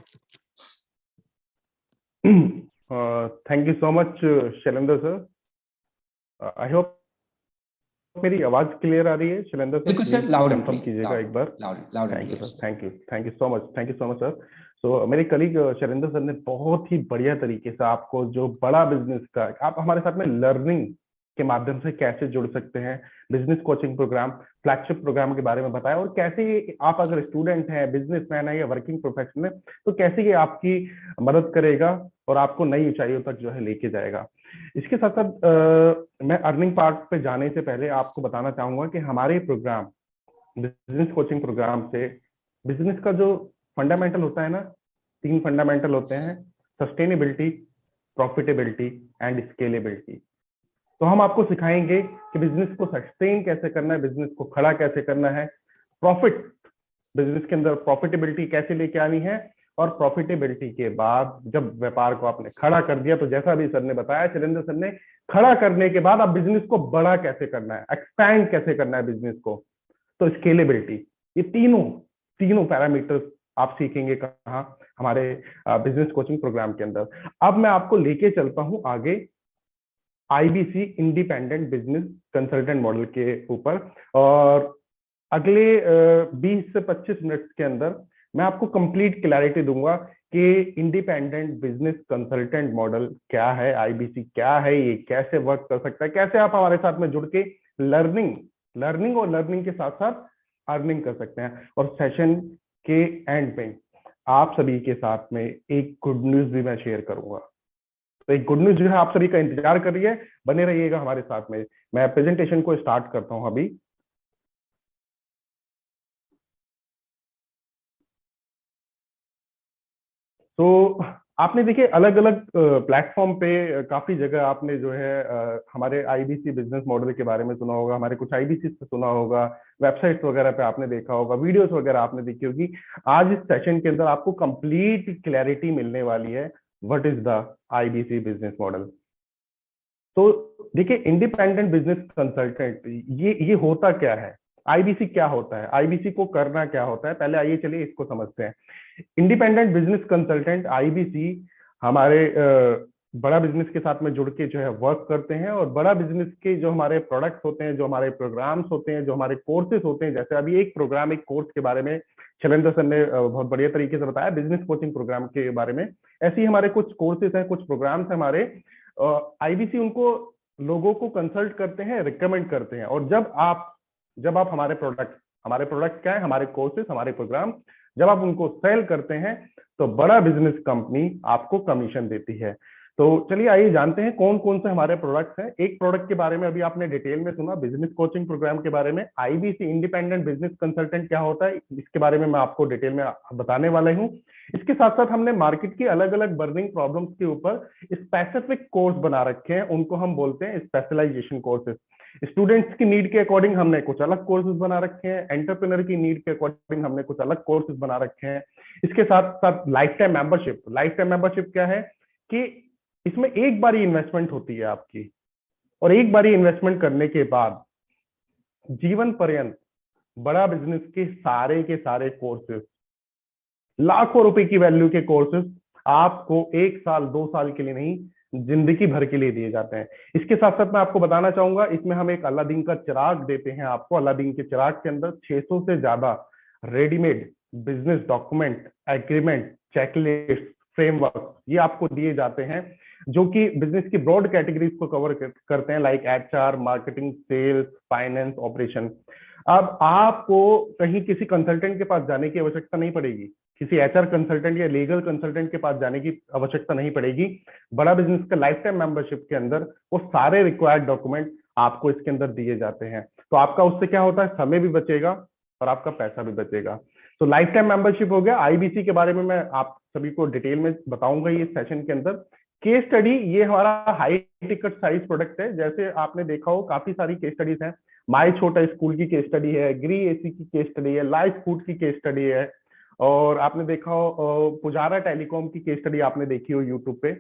Thank you so much Shailendra sir. I hope मेरी आवाज क्लियर आ रही है शैलेंद्र सर, बिल्कुल sir, please loud and confirm कीजिएगा एक बार। Loud and thank you clear. Sir, thank you so much, sir. So मेरे कलीग शैलेंद्र सर ने बहुत ही बढ़िया तरीके से आपको जो बड़ा बिजनेस का, आप हमारे साथ में लर्निंग के माध्यम से कैसे जुड़ सकते हैं, business coaching programme, flagship programme के बारे में बताया, और कैसे ये आप अगर स्टूडेंट हैं, बिजनेसमैन है या वर्किंग प्रोफेशनल है, तो कैसे ये आपकी मदद करेगा और आपको नई ऊंचाइयों तक जो है लेके जाएगा। इसके साथ साथ मैं अर्निंग पार्ट पे जाने से पहले आपको बताना चाहूंगा कि हमारे प्रोग्राम, बिजनेस कोचिंग प्रोग्राम से बिजनेस का जो फंडामेंटल होता है ना, 3 फंडामेंटल होते हैं: सस्टेनेबिलिटी, प्रॉफिटेबिलिटी एंड स्केलेबिलिटी। तो हम आपको सिखाएंगे कि बिजनेस को सस्टेन कैसे करना है, बिजनेस को खड़ा कैसे करना है, प्रॉफिट, बिजनेस के अंदर प्रॉफिटेबिलिटी कैसे लेके आनी है, और प्रॉफिटेबिलिटी के बाद जब व्यापार को आपने खड़ा कर दिया, तो जैसा भी सर ने बताया, शैलेंद्र सर ने, खड़ा करने के बाद आप बिजनेस को बड़ा कैसे करना है, एक्सपैंड कैसे करना है बिजनेस को, तो स्केलेबिलिटी। ये तीनों तीनों पैरामीटर्स आप सीखेंगे कहाँ, हमारे बिजनेस कोचिंग प्रोग्राम के अंदर। अब मैं आपको लेके चलता हूं आगे IBC independent business consultant model के ऊपर, और अगले 20 से 25 मिनट के अंदर मैं आपको कंप्लीट क्लैरिटी दूंगा कि इंडिपेंडेंट बिजनेस कंसल्टेंट मॉडल क्या है, IBC क्या है, ये कैसे वर्क कर सकता है, कैसे आप हमारे साथ में जुड़ के लर्निंग और लर्निंग के साथ साथ अर्निंग कर सकते हैं। और सेशन के एंड में आप सभी के साथ में एक गुड न्यूज भी मैं शेयर करूंगा। तो एक गुड न्यूज जो है आप सभी का इंतजार कर रही है, बने रहिएगा हमारे साथ में। मैं प्रेजेंटेशन को स्टार्ट करता हूं अभी। तो आपने देखिए अलग अलग प्लेटफॉर्म पे काफी जगह आपने जो है हमारे IBC बिजनेस मॉडल के बारे में सुना होगा, हमारे कुछ IBC से सुना होगा, वेबसाइट वगैरह पे आपने देखा होगा, वीडियोस वगैरह आपने देखी होगी। आज इस सेशन के अंदर आपको कंप्लीट क्लैरिटी मिलने वाली है, what is the IBC business model. तो देखिए इंडिपेंडेंट बिजनेस कंसल्टेंट ये होता क्या है, IBC क्या होता है, IBC को करना क्या होता है, पहले आइए चलिए इसको समझते हैं। इंडिपेंडेंट बिजनेस कंसल्टेंट IBC हमारे बड़ा बिजनेस के साथ में जुड़ के जो है वर्क करते हैं, और बड़ा बिजनेस के जो हमारे प्रोडक्ट्स होते हैं, जो हमारे प्रोग्राम्स होते हैं, जो हमारे कोर्सेज होते हैं, जैसे अभी एक प्रोग्राम, एक कोर्स के बारे में शैलेंद्र सर ने बहुत बढ़िया तरीके से बताया, बिजनेस कोचिंग प्रोग्राम के बारे में। ऐसे ही हमारे कुछ कोर्सेज हैं, कुछ प्रोग्राम्स हैं हमारे। IBC उनको लोगों को कंसल्ट करते हैं, रिकमेंड करते हैं, और जब आप हमारे प्रोडक्ट क्या है, हमारे कोर्सेज, हमारे प्रोग्राम, जब आप उनको सेल करते हैं, तो बड़ा बिजनेस कंपनी आपको कमीशन देती है। तो चलिए आइए जानते हैं कौन कौन से हमारे प्रोडक्ट्स हैं। एक प्रोडक्ट के बारे में अभी आपने डिटेल में सुना, बिजनेस कोचिंग प्रोग्राम के बारे में। IBC इंडिपेंडेंट बिजनेस कंसल्टेंट क्या होता है, इसके बारे में मैं आपको डिटेल में बताने वाला हूँ। इसके साथ साथ हमने मार्केट की अलग अलग बर्निंग प्रॉब्लम्स के ऊपर स्पेसिफिक कोर्स बना रखे हैं, उनको हम बोलते हैं स्पेशलाइजेशन कोर्सेज। स्टूडेंट्स की नीड के अकॉर्डिंग हमने कुछ अलग कोर्सेज बना रखे हैं, एंटरप्रेन्योर की नीड के अकॉर्डिंग हमने कुछ अलग कोर्सेज बना रखे हैं। इसके साथ साथ लाइफ टाइम मेंबरशिप क्या है कि इसमें एक बार ही इन्वेस्टमेंट होती है आपकी, और एक बार ही इन्वेस्टमेंट करने के बाद जीवन पर्यंत बड़ा बिजनेस के सारे कोर्सेज, लाखों रुपए की वैल्यू के कोर्सेज आपको 1 साल 2 साल के लिए नहीं, जिंदगी भर के लिए दिए जाते हैं। इसके साथ साथ मैं आपको बताना चाहूंगा, इसमें हम एक अलादीन का चिराग देते हैं आपको। अलादीन के चिराग के अंदर 600 से ज्यादा readymade business document, agreement, checklist, framework ये आपको दिए जाते हैं, जो कि बिजनेस की ब्रॉड कैटेगरीज को कवर करते हैं, like HR, marketing, sales, finance, operation. अब आपको कहीं किसी कंसल्टेंट के पास जाने की आवश्यकता नहीं पड़ेगी, किसी HR कंसल्टेंट या लीगल कंसल्टेंट के पास जाने की आवश्यकता नहीं पड़ेगी। बड़ा बिजनेस का लाइफ टाइम मेंबरशिप के अंदर वो सारे रिक्वायर्ड डॉक्यूमेंट आपको इसके अंदर दिए जाते हैं। तो आपका उससे क्या होता है, समय भी बचेगा और आपका पैसा भी बचेगा। तो लाइफ टाइम मेंबरशिप हो गया। IBC के बारे में मैं आप सभी को डिटेल में बताऊंगा ये सेशन के अंदर। केस स्टडी, ये हमारा हाई टिकट साइज प्रोडक्ट है। जैसे आपने देखा हो काफी सारी केस स्टडीज हैं, माई छोटा स्कूल की केस स्टडी है, ग्री AC की केस स्टडी है, लाइफ फूड की केस स्टडी है, और आपने देखा हो पुजारा टेलीकॉम की केस स्टडी आपने देखी हो यूट्यूब पे।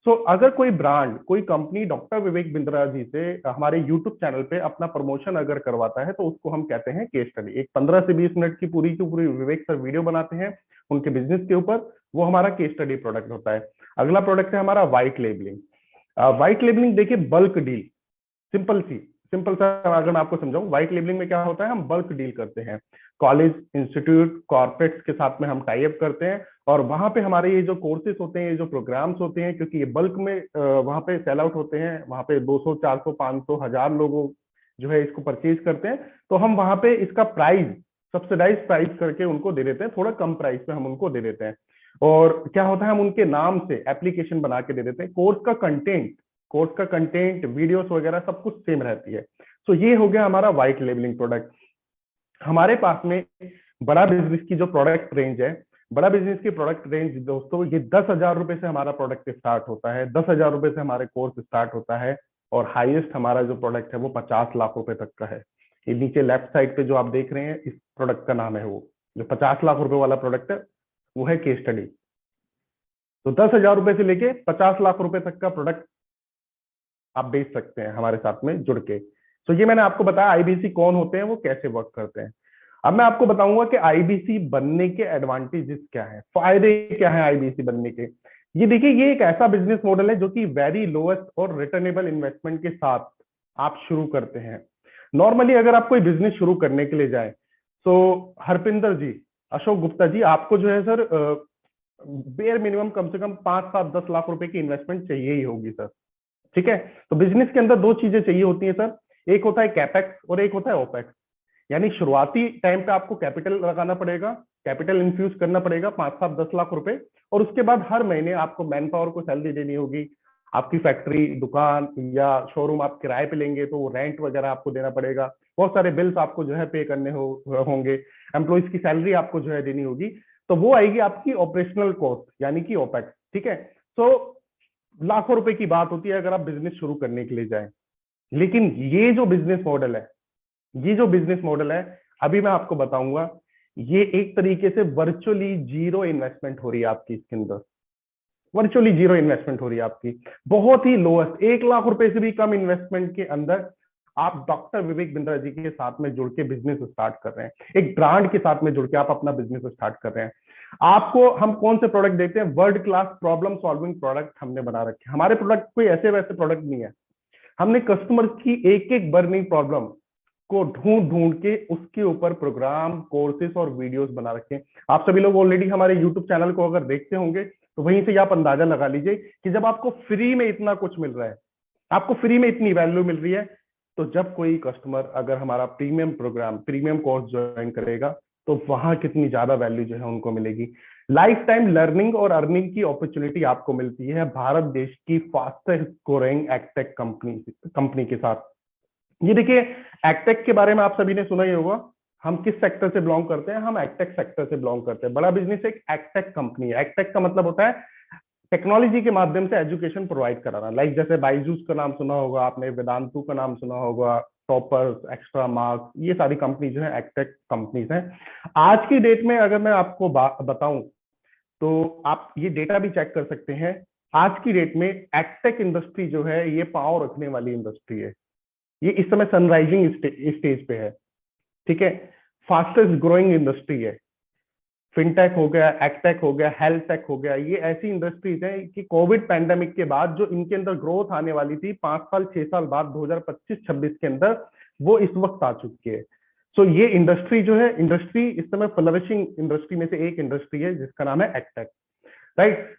सो अगर कोई ब्रांड, कोई कंपनी डॉक्टर विवेक बिंद्रा जी से हमारे यूट्यूब चैनल पे अपना प्रमोशन अगर करवाता है, तो उसको हम कहते हैं केस स्टडी। एक 15 से 20 मिनट की पूरी विवेक सर वीडियो बनाते हैं उनके बिजनेस के ऊपर, वो हमारा केस स्टडी प्रोडक्ट होता है। अगला प्रोडक्ट है हमारा व्हाइट लेबलिंग। व्हाइट लेबलिंग देखिए, बल्क डील, सिंपल सा अगर मैं आपको समझाऊं, व्हाइट लेबलिंग में क्या होता है, हम बल्क डील करते हैं। कॉलेज, इंस्टीट्यूट, कॉर्पोरेट्स के साथ में हम टाई अप करते हैं, और वहां पे हमारे ये जो कोर्सेज होते हैं, ये जो प्रोग्राम्स होते हैं, क्योंकि ये बल्क में वहां पे सेल आउट होते हैं, वहां पे 200, 400, 500, 1000 लोगों जो है इसको परचेज करते हैं, तो हम वहां पे इसका प्राइस सब्सिडाइज प्राइस करके उनको दे देते हैं, थोड़ा कम प्राइस पे हम उनको दे देते हैं। और क्या होता है, हम उनके नाम से एप्लीकेशन बना के दे देते हैं। कोर्स का कंटेंट, वीडियोस वगैरह सब कुछ सेम रहती है। तो ये हो गया हमारा व्हाइट लेबलिंग प्रोडक्ट। हमारे पास में बड़ा बिजनेस की जो प्रोडक्ट रेंज है, बड़ा बिजनेस की प्रोडक्ट रेंज दोस्तों, ये 10,000 रुपए से हमारा प्रोडक्ट स्टार्ट होता है, 10,000 रुपए से हमारे कोर्स स्टार्ट होता है। और हाईएस्ट हमारा जो प्रोडक्ट है वो 50 लाख रुपए तक का है। ये नीचे लेफ्ट साइड पे जो आप देख रहे हैं, इस प्रोडक्ट का नाम है, वो जो 50 लाख रुपए वाला प्रोडक्ट है वो है केस स्टडी। तो 10,000 रुपए से लेके 50 लाख रुपए तक का प्रोडक्ट आप बेच सकते हैं हमारे साथ में जुड़ के। तो ये मैंने आपको बताया आईबीसी कौन होते हैं, वो कैसे वर्क करते हैं। अब मैं आपको बताऊंगा कि आईबीसी बनने के एडवांटेजेस क्या हैं, फायदे क्या हैं आईबीसी बनने के। ये देखिए, ये एक ऐसा बिजनेस मॉडल है जो कि वेरी लोएस्ट और रिटर्नेबल इन्वेस्टमेंट के साथ आप शुरू करते हैं। नॉर्मली अगर आप कोई बिजनेस शुरू करने के लिए जाए, तो हरपिंदर जी, अशोक गुप्ता जी, आपको जो है सर बेयर मिनिमम कम से कम 5, 7, 10 लाख रुपए की इन्वेस्टमेंट चाहिए ही होगी सर। ठीक है, तो बिजनेस के अंदर दो चीजें चाहिए होती हैं सर, एक होता है कैपेक्स और एक होता है ओपेक्स। यानी शुरुआती टाइम पे आपको कैपिटल लगाना पड़ेगा, कैपिटल इन्फ्यूज करना पड़ेगा 5, 7, 10 लाख रुपए, और उसके बाद हर महीने आपको मैन पावर को सैलरी देनी होगी। आपकी फैक्ट्री, दुकान या शोरूम आप किराए पे लेंगे तो वो रेंट वगैरह आपको देना पड़ेगा, बहुत सारे बिल्स आपको जो है पे करने होंगे, एम्प्लॉइज की सैलरी आपको जो है देनी होगी। तो वो आएगी आपकी ऑपरेशनल कॉस्ट, यानी कि ओपेक्स। ठीक है, तो लाखों रुपए की बात होती है अगर आप बिजनेस शुरू करने के लिए जाएं। लेकिन ये जो बिजनेस मॉडल है, अभी मैं आपको बताऊंगा, ये एक तरीके से वर्चुअली जीरो इन्वेस्टमेंट हो रही है आपकी इसके अंदर। वर्चुअली जीरो इन्वेस्टमेंट हो रही है आपकी, बहुत ही लोएस्ट 1 लाख रुपए से भी कम इन्वेस्टमेंट के अंदर आप डॉक्टर विवेक बिंद्रा जी के साथ में जुड़ के बिजनेस स्टार्ट कर रहे हैं। एक ब्रांड के साथ में जुड़ के आप अपना बिजनेस स्टार्ट कर रहे हैं। आपको हम कौन से प्रोडक्ट देते हैं, world class problem solving product हमने बना रखे हैं। हमारे प्रोडक्ट कोई ऐसे वैसे प्रोडक्ट नहीं है, हमने कस्टमर की एक एक बर्निंग प्रॉब्लम को ढूंढ ढूंढ के उसके ऊपर प्रोग्राम, कोर्सेस और वीडियोस बना रखे हैं। आप सभी लोग ऑलरेडी हमारे यूट्यूब चैनल को अगर देखते होंगे, तो वहीं से आप अंदाजा लगा लीजिए कि जब आपको फ्री में इतना कुछ मिल रहा है, आपको फ्री में इतनी वैल्यू मिल रही है, तो जब कोई कस्टमर अगर हमारा premium programme, premium course join करेगा, तो वहां कितनी ज्यादा वैल्यू जो है उनको मिलेगी। लाइफ टाइम लर्निंग और अर्निंग की अपॉर्चुनिटी आपको मिलती है भारत देश की फास्टेस्ट ग्रोइंग एग्टेक कंपनी के साथ। ये देखिए, एग्टेक के बारे में आप सभी ने सुना ही होगा। हम किस सेक्टर से बिलोंग करते हैं, हम एग्टेक सेक्टर से बिलोंग करते हैं। बड़ा बिजनेस एक एग्टेक कंपनी है। एग्टेक का मतलब होता है टेक्नोलॉजी के माध्यम से एजुकेशन प्रोवाइड कराना। लाइक जैसे बाइजूस का नाम सुना होगा आपने, वेदांतु का नाम सुना होगा, टॉपर्स, एक्स्ट्रा मार्क्स, ये सारी कंपनी जो है एग्टेक कंपनीज हैं। आज की डेट में अगर मैं आपको बताऊं, तो आप ये डेटा भी चेक कर सकते हैं। आज की डेट में एग्टेक इंडस्ट्री जो है, ये पांव रखने वाली इंडस्ट्री है। ये इस समय सनराइजिंग स्टेज पे है। ठीक है, फास्टेस्ट ग्रोइंग इंडस्ट्री है। फिनटेक हो गया, एग्टेक हो गया, हेल्थ टेक हो गया, ये ऐसी इंडस्ट्रीज हैं कि कोविड पैंडेमिक के बाद जो इनके अंदर ग्रोथ आने वाली थी 5 साल 6 साल बाद 2025-26 के अंदर, वो इस वक्त आ चुकी है। सो ये इंडस्ट्री जो है, इंडस्ट्री इस समय फ्लरिशिंग इंडस्ट्री में से एक इंडस्ट्री है जिसका नाम है एग्टेक। राइट,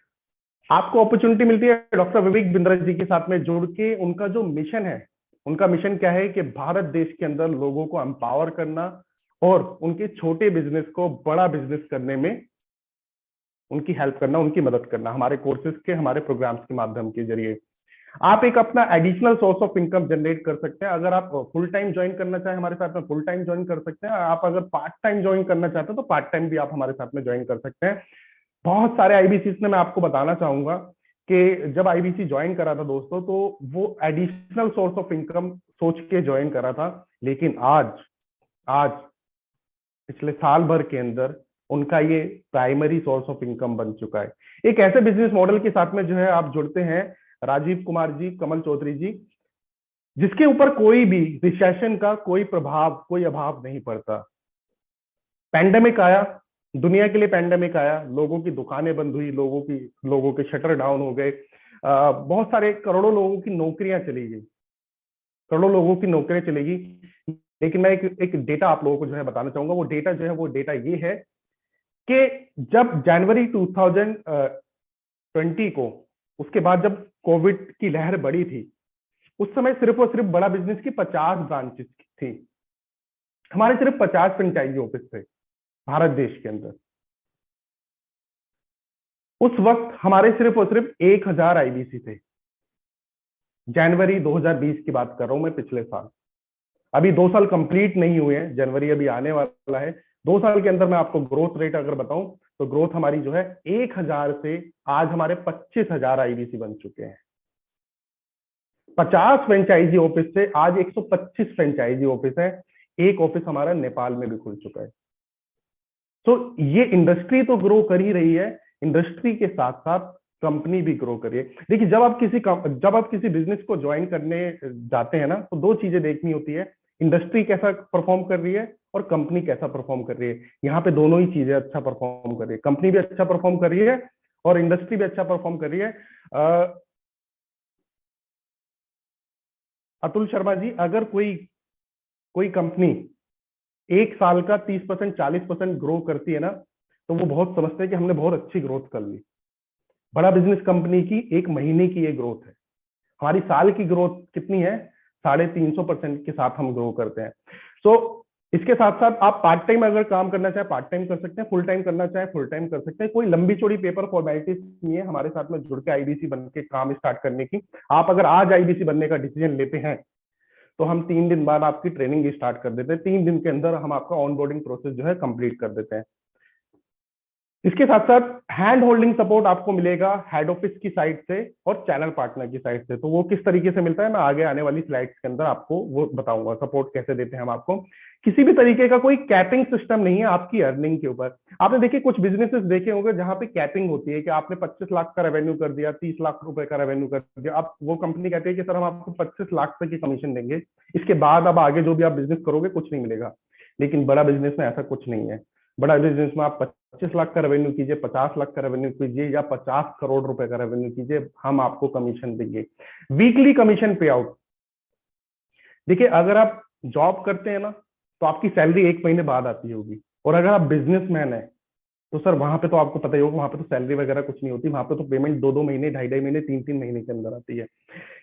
आपको अपॉर्चुनिटी मिलती है डॉक्टर विवेक बिंद्रा जी के साथ में जुड़ के। उनका जो मिशन है, उनका मिशन क्या है कि भारत देश के अंदर लोगों को एम्पावर करना और उनके छोटे बिजनेस को बड़ा बिजनेस करने में उनकी हेल्प करना, उनकी मदद करना, हमारे कोर्सेज के, हमारे प्रोग्राम्स के माध्यम के जरिए। आप एक अपना additional source of income generate कर सकते हैं। अगर आप फुल टाइम ज्वाइन करना चाहें हमारे साथ में, फुल टाइम ज्वाइन कर सकते हैं। आप अगर पार्ट टाइम ज्वाइन करना चाहते हैं तो पार्ट टाइम भी आप हमारे साथ में ज्वाइन कर सकते हैं। बहुत सारे आईबीसी ने, मैं आपको बताना चाहूंगा कि जब आईबीसी ज्वाइन करा था दोस्तों, तो वो एडिशनल सोर्स ऑफ इनकम सोच के ज्वाइन करा था। लेकिन आज पिछले साल भर के अंदर उनका ये प्राइमरी सोर्स ऑफ इनकम बन चुका है। एक ऐसे बिजनेस मॉडल के साथ में जो है आप जुड़ते हैं, राजीव कुमार जी, कमल चौधरी जी, जिसके ऊपर कोई भी रिसेशन का कोई प्रभाव, कोई अभाव नहीं पड़ता। पैंडेमिक आया, दुनिया के लिए पैंडेमिक आया, लोगों की दुकानें बंद हुई, लोगों के शटर डाउन हो गए, बहुत सारे करोड़ों लोगों की नौकरियां चली गई, करोड़ों लोगों की नौकरियां चलेगी। लेकिन मैं एक डेटा आप लोगों को जो है बताना चाहूंगा। वो डेटा जो है, वो डेटा ये है कि जब जनवरी 2020 को, उसके बाद जब कोविड की लहर बढ़ी थी, उस समय सिर्फ और सिर्फ बड़ा बिजनेस की 50 ब्रांचेस थी। हमारे सिर्फ 50 फ्रेंचाइजी ऑफिस थे भारत देश के अंदर। उस वक्त हमारे सिर्फ और सिर्फ 1000 आईबीसी थे। जनवरी 2020 की बात कर रहा हूं मैं, पिछले साल। अभी 2 साल कंप्लीट नहीं हुए हैं, जनवरी अभी आने वाला है। 2 साल के अंदर मैं आपको ग्रोथ रेट अगर बताऊं तो ग्रोथ हमारी जो है 1000 से आज हमारे 25,000 आईबीसी बन चुके हैं। 50 फ्रेंचाइजी ऑफिस से आज 125 फ्रेंचाइजी ऑफिस है। एक ऑफिस हमारा नेपाल में भी खुल चुका है। तो ये इंडस्ट्री तो ग्रो कर ही रही है, इंडस्ट्री के साथ साथ कंपनी भी ग्रो करिए। देखिए, जब आप किसी बिजनेस को ज्वाइन करने जाते हैं ना, तो 2 चीजें देखनी होती है, इंडस्ट्री कैसा परफॉर्म कर रही है और कंपनी कैसा परफॉर्म कर रही है। यहाँ पे दोनों ही चीजें अच्छा परफॉर्म कर रही है, कंपनी भी अच्छा परफॉर्म कर रही है और इंडस्ट्री भी अच्छा परफॉर्म कर रही है। अतुल शर्मा जी, अगर कोई कंपनी 1 साल का 30%, 40% ग्रो करती है ना, तो वो बहुत समझते हैं कि हमने बहुत अच्छी ग्रोथ कर ली। बड़ा बिजनेस कंपनी की 1 महीने की ये ग्रोथ है। हमारी साल की ग्रोथ कितनी है? 350% के साथ हम ग्रो करते हैं। सो इसके साथ साथ आप पार्ट टाइम अगर काम करना चाहे पार्ट टाइम कर सकते हैं, फुल टाइम करना चाहे फुल टाइम कर सकते हैं। कोई लंबी चौड़ी पेपर फॉर्मेलिटीज नहीं है हमारे साथ में जुड़ के आईबीसी बन के काम स्टार्ट करने की। आप अगर आज आईबीसी बनने का डिसीजन लेते हैं तो हम 3 दिन बाद आपकी ट्रेनिंग स्टार्ट कर देते हैं। 3 दिन के अंदर हम आपका ऑनबोर्डिंग प्रोसेस जो है कंप्लीट कर देते हैं। इसके साथ साथ हैंड होल्डिंग सपोर्ट आपको मिलेगा हेड ऑफिस की साइड से और चैनल पार्टनर की साइड से। तो वो किस तरीके से मिलता है, मैं आगे आने वाली स्लाइड्स के अंदर आपको वो बताऊंगा, सपोर्ट कैसे देते हैं हम आपको। किसी भी तरीके का कोई कैपिंग सिस्टम नहीं है आपकी अर्निंग के ऊपर। आपने देखिए कुछ बिजनेसेस देखे होंगे जहां पे कैपिंग होती है कि आपने 25 लाख का रेवेन्यू कर दिया, 30 लाख रुपए का रेवेन्यू कर दिया, अब वो कंपनी कहती है कि सर हम आपको 25 लाख तक की कमीशन देंगे, इसके बाद अब आगे जो भी आप बिजनेस करोगे कुछ नहीं मिलेगा। लेकिन बड़ा बिजनेस में ऐसा कुछ नहीं है। बड़ा बिजनेस में आप 25 लाख का रेवेन्यू कीजिए, 50 लाख का रेवेन्यू कीजिए या 50 करोड़ रुपए का रेवेन्यू कीजिए, हम आपको कमीशन देंगे। वीकली कमीशन पे आउट। देखिए, अगर आप जॉब करते हैं ना तो आपकी सैलरी 1 महीने बाद आती होगी, और अगर आप बिजनेसमैन है तो सर वहां पे तो आपको पता ही होगा, वहां पे तो सैलरी वगैरह कुछ नहीं होती, वहां पे तो पेमेंट 2-2 महीने, 2.5-2.5 महीने, 3-3 महीने के अंदर आती है।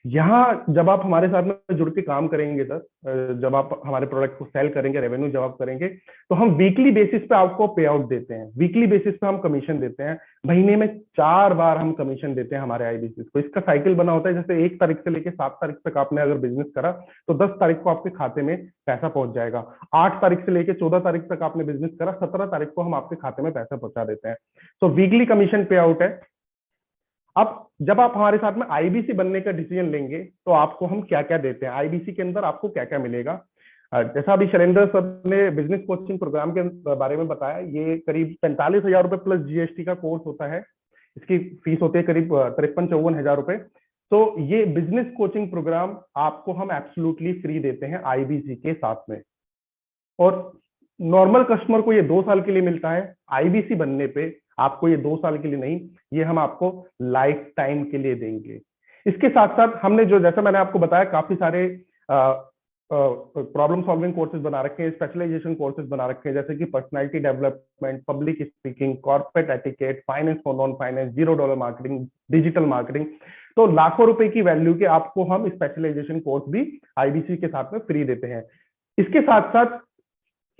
यहाँ जब आप हमारे साथ में जुड़ के काम करेंगे सर, जब आप हमारे प्रोडक्ट को सेल करेंगे, रेवेन्यू जब आप करेंगे, तो हम वीकली बेसिस पे आपको पे आउट देते हैं, वीकली बेसिस पे हम कमीशन देते हैं। महीने में 4 बार हम कमीशन देते हैं हमारे आईबीसी को। इसका साइकिल बना होता है, जैसे 1 तारीख से लेकर 7 तारीख तक आपने अगर बिजनेस करा तो 10 तारीख को आपके खाते में पैसा पहुंच जाएगा। 8 तारीख से लेकर 14 तारीख तक आपने बिजनेस करा, 17 तारीख को हम आपके खाते में पैसा पहुंचा देते हैं। तो वीकली कमीशन पे आउट है। अब जब आप हमारे साथ में आईबीसी बनने का डिसीजन लेंगे तो आपको हम क्या क्या देते हैं, आईबीसी के अंदर आपको क्या क्या मिलेगा। जैसा अभी शैलेंद्र सर ने बिजनेस कोचिंग प्रोग्राम के बारे में बताया, ये करीब 45,000 रुपए प्लस जीएसटी का कोर्स होता है। इसकी फीस होती है करीब 53-54 हजार रुपए। तो ये बिजनेस कोचिंग प्रोग्राम आपको हम एब्सोल्युटली फ्री देते हैं आईबीसी के साथ में। और नॉर्मल कस्टमर को ये 2 साल के लिए मिलता है, आईबीसी बनने पे आपको ये 2 साल के लिए नहीं, ये हम आपको लाइफ टाइम के लिए देंगे। इसके साथ साथ हमने जो, जैसा मैंने आपको बताया, काफी सारे प्रॉब्लम सॉल्विंग कोर्सेज बना रखे हैं, स्पेशलाइजेशन कोर्सेज बना रखे हैं, जैसे कि personality development, public speaking, corporate etiquette, finance for non finance, $0 marketing, digital marketing. तो लाखों रुपए की वैल्यू के आपको हम स्पेशलाइजेशन कोर्स भी आईबीसी के साथ में फ्री देते हैं। इसके साथ साथ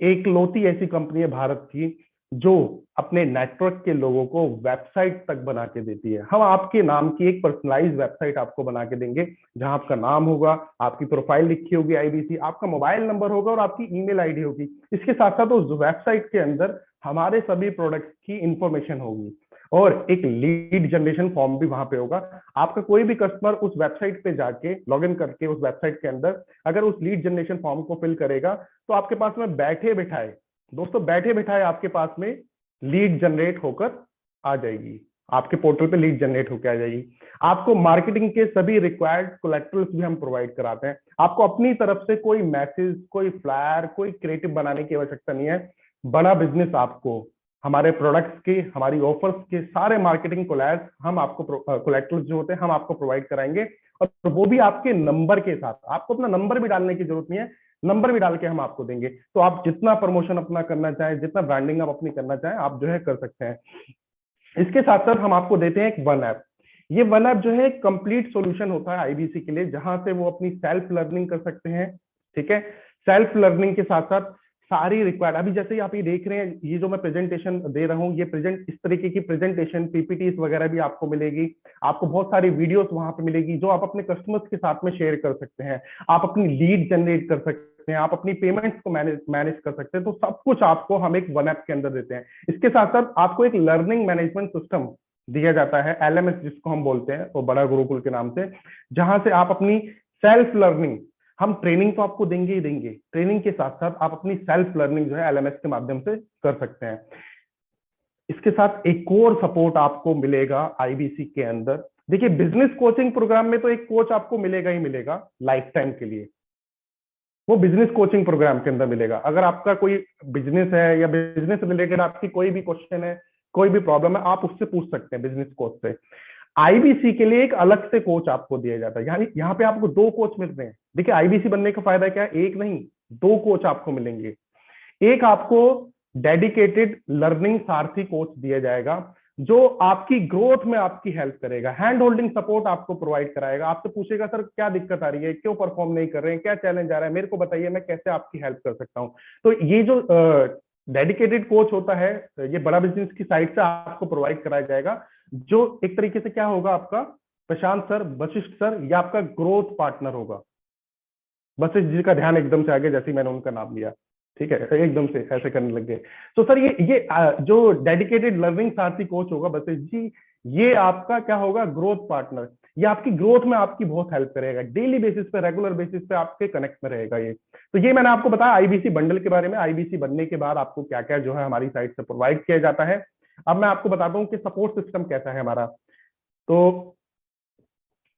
एक लौती ऐसी कंपनी है भारत की जो अपने नेटवर्क के लोगों को वेबसाइट तक बना के देती है। हम आपके नाम की एक पर्सनलाइज वेबसाइट आपको बना के देंगे, जहां आपका नाम होगा, आपकी प्रोफाइल लिखी होगी आईबीसी, आपका मोबाइल नंबर होगा और आपकी ईमेल आईडी होगी। इसके साथ साथ उस वेबसाइट के अंदर हमारे सभी प्रोडक्ट्स की इंफॉर्मेशन होगी और एक लीड जनरेशन फॉर्म भी वहां पे होगा। आपका कोई भी कस्टमर उस वेबसाइट पे जाके लॉग इन करके उस वेबसाइट के अंदर अगर उस लीड जनरेशन फॉर्म को फिल करेगा तो आपके पास में बैठे बिठाए, दोस्तों बैठे बिठाए आपके पास में लीड जनरेट होकर आ जाएगी, आपके पोर्टल पे लीड जनरेट होकर आ जाएगी। आपको मार्केटिंग के सभी रिक्वायर्ड कोलेक्टरल्स भी हम प्रोवाइड कराते हैं। आपको अपनी तरफ से कोई मैसेज, कोई फ्लायर, कोई क्रिएटिव बनाने की आवश्यकता नहीं है। बड़ा बिजनेस आपको हमारे प्रोडक्ट्स के, हमारी ऑफर्स के सारे मार्केटिंग कोलैब्स हम आपको, कोलेक्टर्स जो होते हैं हम आपको प्रोवाइड कराएंगे, और वो भी आपके नंबर के साथ। आपको अपना नंबर भी डालने की जरूरत नहीं है, नंबर भी डाल के हम आपको देंगे। तो आप जितना प्रमोशन अपना करना चाहें, जितना ब्रांडिंग आप अपनी करना चाहें, आप जो है कर सकते हैं। इसके साथ साथ हम आपको देते हैं एक वन ऐप। ये वन ऐप जो है कंप्लीट सॉल्यूशन होता है आईबीसी के लिए, जहां से वो अपनी सेल्फ लर्निंग कर सकते हैं। ठीक है, सेल्फ लर्निंग के साथ साथ सारी रिक्वायर्ड, अभी जैसे आप ये देख रहे हैं, ये जो मैं प्रेजेंटेशन दे रहा हूँ, ये इस तरीके की प्रेजेंटेशन, पीपीटीज वगैरह भी आपको मिलेगी। आपको बहुत सारी वीडियोस वहां पे मिलेगी जो आप अपने कस्टमर्स के साथ में शेयर कर सकते हैं। आप अपनी लीड जनरेट कर सकते हैं, आप अपनी पेमेंट्स को मैनेज कर सकते हैं। तो सब कुछ आपको हम एक वन ऐप के अंदर देते हैं। इसके साथ साथ आपको एक लर्निंग मैनेजमेंट सिस्टम दिया जाता है, एलएमएस जिसको हम बोलते हैं, वो बड़ा गुरुकुल के नाम से, जहां से आप अपनी सेल्फ लर्निंग, हम ट्रेनिंग तो आपको देंगे ही देंगे, ट्रेनिंग के साथ साथ आप अपनी सेल्फ लर्निंग जो है एलएमएस के माध्यम से कर सकते हैं। इसके साथ एक और सपोर्ट आपको मिलेगा आईबीसी के अंदर। देखिए, बिजनेस कोचिंग प्रोग्राम में तो एक कोच आपको मिलेगा ही मिलेगा लाइफ टाइम के लिए, वो बिजनेस कोचिंग प्रोग्राम के अंदर मिलेगा। अगर आपका कोई बिजनेस है या बिजनेस रिलेटेड आपकी कोई भी क्वेश्चन है, कोई भी प्रॉब्लम है, आप उससे पूछ सकते हैं बिजनेस कोच से। आईबीसी के लिए एक अलग से कोच आपको दिया जाता है, यानी यहाँ पे आपको दो कोच मिलते हैं। देखिए, आईबीसी बनने का फायदा क्या है, एक नहीं दो कोच आपको मिलेंगे। एक आपको डेडिकेटेड लर्निंग सारथी कोच दिया जाएगा, जो आपकी ग्रोथ में आपकी हेल्प करेगा, हैंड होल्डिंग सपोर्ट आपको प्रोवाइड कराएगा। आपसे पूछेगा, सर क्या दिक्कत आ रही है, क्यों परफॉर्म नहीं कर रहे हैं, क्या चैलेंज आ रहा है, मेरे को बताइए, मैं कैसे आपकी हेल्प कर सकता हूं। तो ये जो डेडिकेटेड कोच होता है, ये बड़ा बिजनेस की साइड से आपको प्रोवाइड कराया जाएगा, जो एक तरीके से क्या होगा, आपका प्रशांत सर, वशिष्ठ सर, या आपका ग्रोथ पार्टनर होगा। वशिष्ठ जी का ध्यान एकदम से आगे जैसे ही मैंने उनका नाम लिया, ठीक है, एकदम से ऐसे करने लग गए। तो सर ये जो डेडिकेटेड लर्निंग सारथी कोच होगा वशिष्ठ जी, ये आपका क्या होगा, ग्रोथ पार्टनर। ये आपकी ग्रोथ में आपकी बहुत हेल्प करेगा, डेली बेसिस पे, रेगुलर बेसिस पे आपके कनेक्ट में रहेगा ये। तो ये मैंने आपको बताया आईबीसी बंडल के बारे में, आईबीसी बनने के बाद आपको क्या क्या जो है हमारी साइट से प्रोवाइड किया जाता है। अब मैं आपको बताता हूँ कि सपोर्ट सिस्टम कैसा है हमारा। तो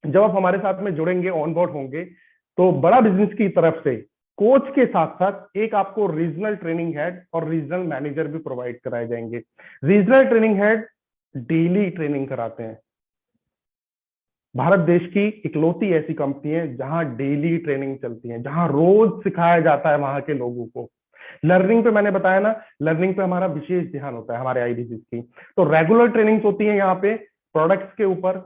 जब आप हमारे साथ में जुड़ेंगे, ऑनबोर्ड होंगे, तो बड़ा बिजनेस की तरफ से कोच के साथ साथ एक आपको रीजनल ट्रेनिंग हेड और रीजनल मैनेजर भी प्रोवाइड कराए जाएंगे। Regional training head daily training कराते हैं। भारत देश की इकलौती ऐसी कंपनी है जहां डेली ट्रेनिंग चलती है, जहां रोज सिखाया जाता है वहां के लोगों को। लर्निंग पे मैंने बताया ना, लर्निंग पे हमारा विशेष ध्यान होता है हमारे आईबीसी की। तो रेगुलर ट्रेनिंग्स होती है यहाँ पे, प्रोडक्ट्स के ऊपर,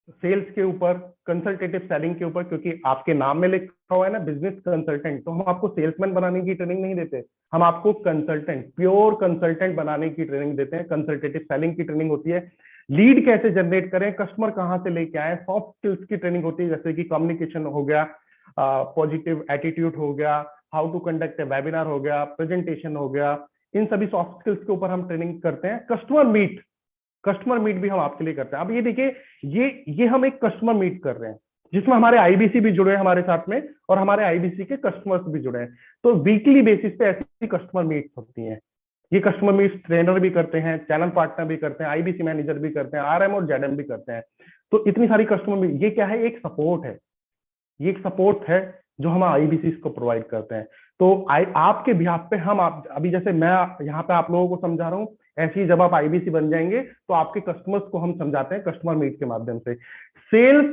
सेल्स के ऊपर, कंसल्टेटिव सेलिंग के ऊपर, क्योंकि आपके नाम में लिखा हुआ है ना बिजनेस कंसल्टेंट, तो हम आपको सेल्समैन बनाने की ट्रेनिंग नहीं देते, हम आपको कंसल्टेंट, प्योर कंसल्टेंट बनाने की ट्रेनिंग देते हैं। कंसल्टेटिव सेलिंग की ट्रेनिंग होती है, लीड कैसे जनरेट करें, कस्टमर कहां से लेके आए, सॉफ्ट स्किल्स की ट्रेनिंग होती है, जैसे कि कम्युनिकेशन हो गया, पॉजिटिव एटीट्यूड हो गया, how to conduct a webinar हो गया, प्रेजेंटेशन हो गया, इन सभी सॉफ्ट स्किल्स के ऊपर हम ट्रेनिंग करते हैं। कस्टमर मीट भी हम आपके लिए करते हैं। अब ये देखिए, ये हम एक कस्टमर मीट कर रहे हैं जिसमें हमारे आईबीसी भी जुड़े हैं हमारे साथ में, और हमारे आईबीसी के कस्टमर्स भी जुड़े हैं। तो वीकली बेसिस पे ऐसी कस्टमर मीट होती हैं। ये कस्टमर मीट ट्रेनर भी करते हैं, चैनल पार्टनर भी करते हैं, आईबीसी मैनेजर भी करते हैं, आरएम और जेडएम भी करते हैं। तो इतनी सारी कस्टमर मीट, ये क्या है, एक सपोर्ट है, ये एक सपोर्ट है जो हम आईबीसी को प्रोवाइड करते हैं। तो आपके बिहाफ पे हम, आप अभी जैसे मैं यहाँ पे आप लोगों को समझा रहा हूँ, ऐसे ही जब आप आईबीसी बन जाएंगे तो आपके कस्टमर्स को हम समझाते हैं कस्टमर मीट के माध्यम से। सेल्स